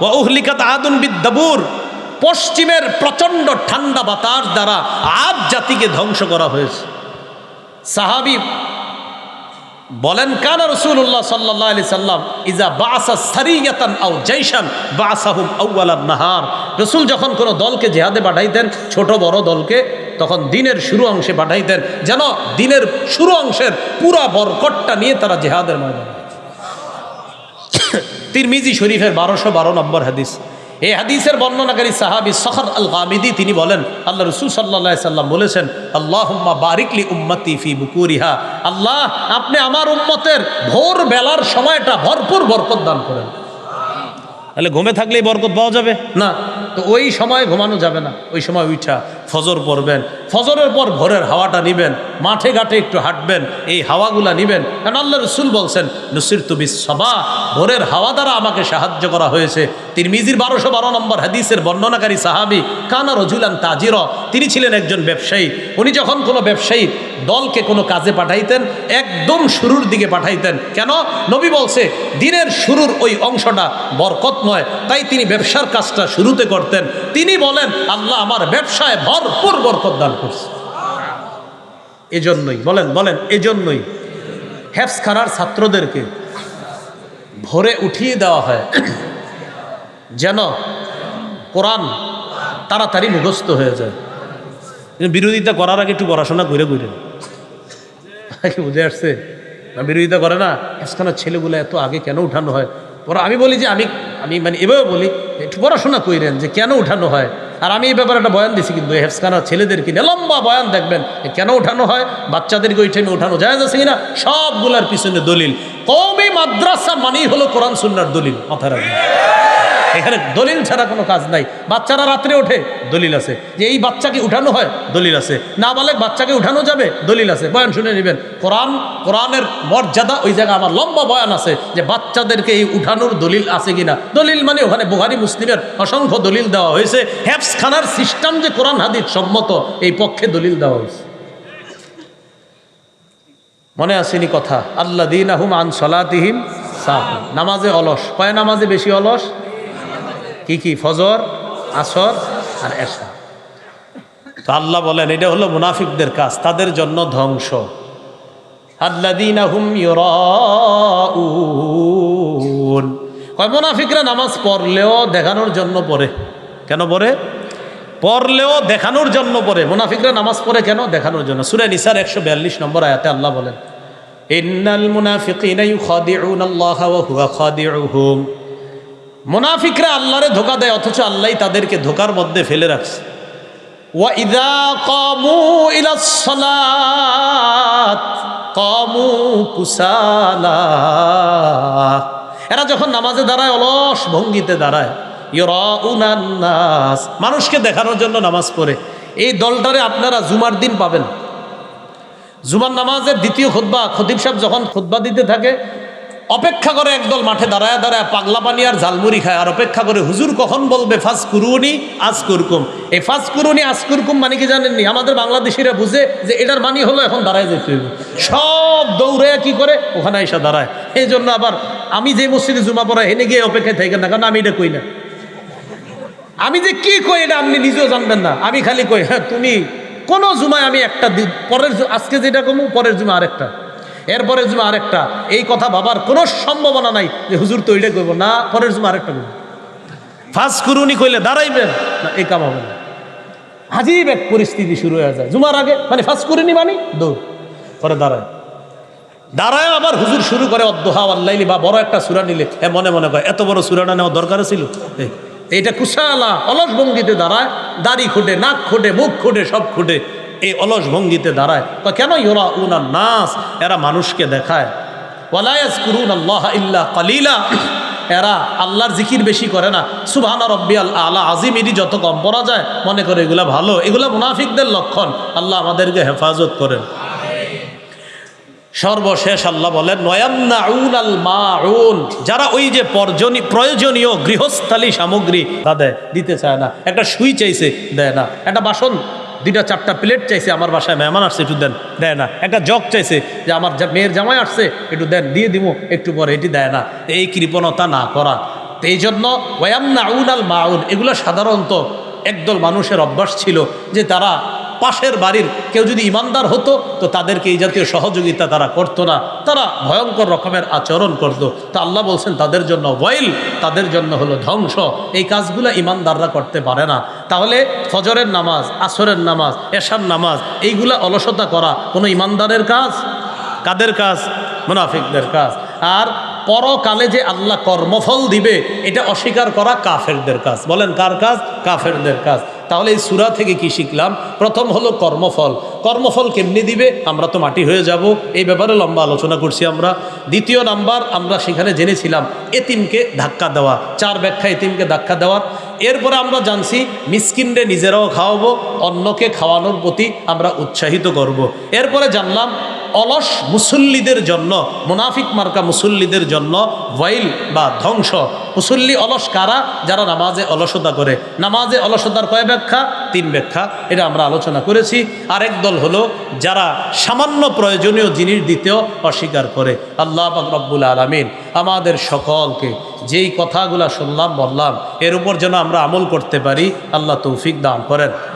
ওয়া উহলিকাত আদুন বিদ-দাবুর, পশ্চিমের প্রচণ্ড ঠান্ডা বাতাস দ্বারা আদ জাতিকে ধ্বংস করা হয়েছে। সাহাবী বলেন, কানা রাসূলুল্লাহ সাল্লাল্লাহু আলাইহি সাল্লাম ইজা বাআসা সারিয়াতান আও জাইশান বাআসাহুম আউওয়ালান নাহার। রাসূল যখন কোনো দলকে জিহাদে পাঠাইতেন, ছোট বড় দলকে, তখন দিনের শুরু অংশে পাঠাইতেন, যেন দিনের শুরু অংশের পুরা বরকতটা নিয়ে তারা জিহাদের ময়দানে। তিরমিজি শরীফের 1212 নম্বর হাদিস। এই হাদিসের বর্ণনাকারী সাহাবী সখর আল গামিদি তিনি বলেন, আল্লাহ রাসূল সাল্লাল্লাহু আলাইহি সাল্লাম বলেছেন, আল্লাহুম্মা বারিক লি উম্মতি ফি বুকুরিহা, আল্লাহ আপনি আমার উম্মতের ভোর বেলার সময়টা ভরপুর বরকত দান করেন। তাহলে ঘুমে থাকলেই বরকত পাওয়া যাবে না? তো ওই সময় ঘুমানো যাবে না, ওই সময় উঠা ফজর পড়বেন, ফজরের পর ভোরের হাওয়াটা নিবেন, মাঠে ঘাটে একটু হাঁটবেন, এই হাওয়াগুলা নিবেন। কারণ আল্লাহ রাসূল বলছেন, নুসিরতু বিস-সাবা, ভোরের হাওয়া দ্বারা আমাকে সাহায্য করা হয়েছে। তিরমিজির 1212 নম্বর হাদিসের বর্ণনাকারী সাহাবী কানা রাজুলান তাজিরা, তিনি ছিলেন একজন ব্যবসায়ী। উনি যখন কোনো ব্যবসায়ী দলকে কোনো কাজে পাঠাইতেন, একদম শুরুর দিকে পাঠাইতেন। কেন? নবী বলছে দিনের শুরুর ওই অংশটা বরকতময়, তাই তিনি ব্যবসার কাজটা শুরুতে করতেন। তিনি বলেন, আল্লাহ আমার ব্যবসায় ভরপুর বরকত দান করছে। এজন্যই বলেন এজন্যই হেফজখানার ছাত্রদেরকে ভোরে উঠিয়ে দেওয়া হয়, যেন কোরআন তাড়াতাড়ি মুখস্থ হয়ে যায়। বিরোধিতা করার আগে একটু পড়াশোনা করে বুঝে আসছে না? বিরোধিতা করে না, হেফজখানার ছেলেগুলো এত আগে কেন উঠানো হয়? আমি বলি যে আমি মানে এভাবে বলি, একটু পড়াশোনা কইরেন যে কেন উঠানো হয়। আর আমি এই ব্যাপারে একটা বয়ান দিছি, কিন্তু হেফজখানার ছেলেদেরকে নিয়ে লম্বা বয়ান দেখবেন কেন উঠানো হয়, বাচ্চাদেরকে ওই টাইমে উঠানো যায় আছে কিনা, সবগুলার পিছনে দলিল। কওমি মাদ্রাসা মানেই হলো কোরআন সুন্নাহর দলিল, মাথায় রাখবেন। এখানে দলিল ছাড়া কোনো কাজ নাই। বাচ্চারা রাত্রে ওঠে, দলিল আছে যে এই বাচ্চাকে উঠানো হয়, দলিল আছে। নাবালেগ বাচ্চাকে উঠানো যাবে, দলিল আছে। বয়ান শুনে নেবেন। কোরআনের মর্যাদা, ওই জায়গায় আমার লম্বা বয়ান আছে যে বাচ্চাদেরকে এই উঠানোর দলিল আছে কিনা। দলিল মানে ওখানে বুখারী মুসলিমের অসংখ্য দলিল দেওয়া হয়েছে। হেফজখানার সিস্টেম যে কোরআন হাদিস সম্মত, এই পক্ষে দলিল দেওয়া হয়েছে। মনে আসেনি কথা? আল্লাযীনাহুম আন সলাতিহিম সাহুন, নামাজে অলস। কয় নামাজে বেশি অলস? কি? ফজর, আসর আর এশা। তো আল্লাহ বলেন এটা হলো মুনাফিকদের কাজ, তাদের জন্য ধ্বংস। আল্লাযীনা হুম ইউরাউন, কয় মুনাফিকরা নামাজ পড়লেও দেখানোর জন্য পড়ে। কেন পড়ে? পড়লেও দেখানোর জন্য পড়ে। মুনাফিকরা নামাজ পড়ে কেন? দেখানোর জন্য। সূরা নিসার 142 নম্বর আয়াতে আল্লাহ বলেন, ইন্নাল মুনাফিকিনা ইউখাদিউনাল্লাহা ওয়া হুয়া খাদিউহুম, মুনাফিকরা আল্লাহরে ধোঁকা দেয়, অথচ আল্লাহ তাদেরকে ধোঁকার মধ্যে ফেলে রাখছে। ওয়া ইযা কামু ইলাস সালাত কামু কুসালা, এরা যখন নামাজে দাঁড়ায় অলস ভঙ্গিতে দাঁড়ায়। ইউরাউনান নাস, মানুষকে দেখানোর জন্য নামাজ পড়ে। এই দলটারে আপনারা জুমার দিন পাবেন। জুমার নামাজের দ্বিতীয় খুতবা খতিব সাহেব যখন খুতবা দিতে থাকে, অপেক্ষা করে একদল মাঠে দাঁড়ায় দাঁড়ায় পাগলা পানি আর ঝালমুড়ি খায়, আর অপেক্ষা করে হুজুর কখন বলবে ফাজকুরুনি আজকুরকুম। এই ফাজকুরুনি আজকুরকুম মানে কি জানেননি? আমাদের বাংলাদেশিরা বুঝে যে এটার মানি হলো এখন দাঁড়ায় যেতে হইব, সব দৌড়ে কি করে ওখানে এসে দাঁড়ায়। এই জন্য আবার আমি যে মসজিদে জুমা পড়া হেনে গিয়ে অপেক্ষায় থাকেন না, কারণ আমি এটা কই না। আমি যে কি কই এটা আপনি নিজেও জানবেন না। আমি খালি কই হ্যাঁ তুমি কোনো জুমায় আমি একটা দিন পরের আজকে যেটা কমু পরের জুমা আরেকটা, এরপরের জুমা আরেকটা, এই কথা ভাবার কোনো সম্ভাবনা নাই যে হুজুর তো ওইটা কইব না, পরের জুমা আরেকটা কইব। ফাজকুরুনি কইলে দাঁড়াইবেন না, এই কাম হবে না। আজীব এক পরিস্থিতি শুরু হয়ে যায় জুমার আগে, মানে ফাজকুরুনি মানে দৌড় পরে দাঁড়ায় দাঁড়ায় আবার হুজুর শুরু করে অদ্দোহা আল্লাইলি বা বড় একটা সূরা নিলে মনে মনে কয় এত বড় সূরাটা নেওয়া দরকার ছিল। এইটা কুশালা অলস ভঙ্গিতে দাঁড়ায়, দাড়ি খুঁটে, নাক খুঁটে, মুখ খুঁটে, সব খুঁটে এই অলস ভঙ্গিতে দাঁড়ায়। তো কেন ইউরাউনান নাস, এরা মানুষকে দেখায়। ওয়ালা ইয়াজকুরুনাল্লাহ ইল্লা কালিলা, এরা আল্লাহর জিকির বেশি করে না। সুবহানা রাব্বিয়াল আলা আজিম এটি যত কম পড়া যায় মনে করে এগুলা ভালো। এগুলা মুনাফিকদের লক্ষণ। আল্লাহ আমাদেরকে হেফাজত করেন। সর্বশেষ আল্লাহ বলেন ওয়ায়ামনাউনাল মাউন, যারা ওই যে প্রয়োজনীয় গৃহস্থালী সামগ্রী তাদের দিতে চায় না। একটা সুই চাইছে দেয় না, একটা বাসন 2-4টা প্লেট চাইছে, আমার বাসায় মেহমান আসছে একটু দেন, দেয় না। একটা জগ চাইছে যে আমার মেয়ের জামাই আসছে একটু দেন, দিয়ে দিব একটু পরে, এটি দেয় না। এই কৃপণতা না করা। তো এই জন্য ওয়ায়ামনাউনাল মাউন, এগুলো সাধারণত একদল মানুষের অভ্যাস ছিল যে তারা পাশের বাড়ির কেউ যদি ইমানদার হতো তো তাদেরকে এই জাতীয় সহযোগিতা তারা করতো না, তারা ভয়ঙ্কর রকমের আচরণ করতো। তো আল্লাহ বলছেন তাদের জন্য ওয়াইল, তাদের জন্য হলো ধ্বংস। এই কাজগুলো ইমানদাররা করতে পারে না। তাহলে ফজরের নামাজ, আসরের নামাজ, এশার নামাজ, এইগুলা অলসতা করা কোনো ইমানদারের কাজ? কাদের কাজ? মুনাফিকদের কাজ। আর পরকালে যে আল্লাহ কর্মফল দিবে এটা অস্বীকার করা কাফেরদের কাজ। বলেন কার কাজ? কাফেরদের কাজ। তাহলে এই সূরা থেকে কি শিখলাম? প্রথম হলো কর্মফল। কর্মফল কেমনি দিবে? আমরা তো মাটি হয়ে যাব, এই ব্যাপারে লম্বা আলোচনা করছি আমরা। দ্বিতীয় নাম্বার আমরা সেখানে জেনেছিলাম এতিমকে ধাক্কা দেওয়া, 4 ব্যাখ্যা এতিমকে ধাক্কা দেওয়ার। এরপরে আমরা জানছি মিসকিনরে নিজেরাও খাওয়াবো, অন্যকে খাওয়ানোর প্রতি আমরা উৎসাহিত করব। এরপরে জানলাম অলস মুসল্লিদের জন্য, মুনাফিক মার্কা মুসল্লিদের জন্য ওয়াইল বা ধ্বংস। মুসল্লি অলস কারা? যারা নামাজে অলসতা করে। নামাজে অলসতার কয় ব্যাখ্যা? 3 ব্যাখ্যা, এটা আমরা আলোচনা করেছি। আরেক দল হলো যারা সামান্য প্রয়োজনীয় জিনিস দিতেও অস্বীকার করে। আল্লাহ পাক রব্বুল আলামিন আমাদের সকলকে যেই কথাগুলো শুনলাম বললাম এর উপর যেন আমরা আমল করতে পারি, আল্লাহ তৌফিক দান করেন।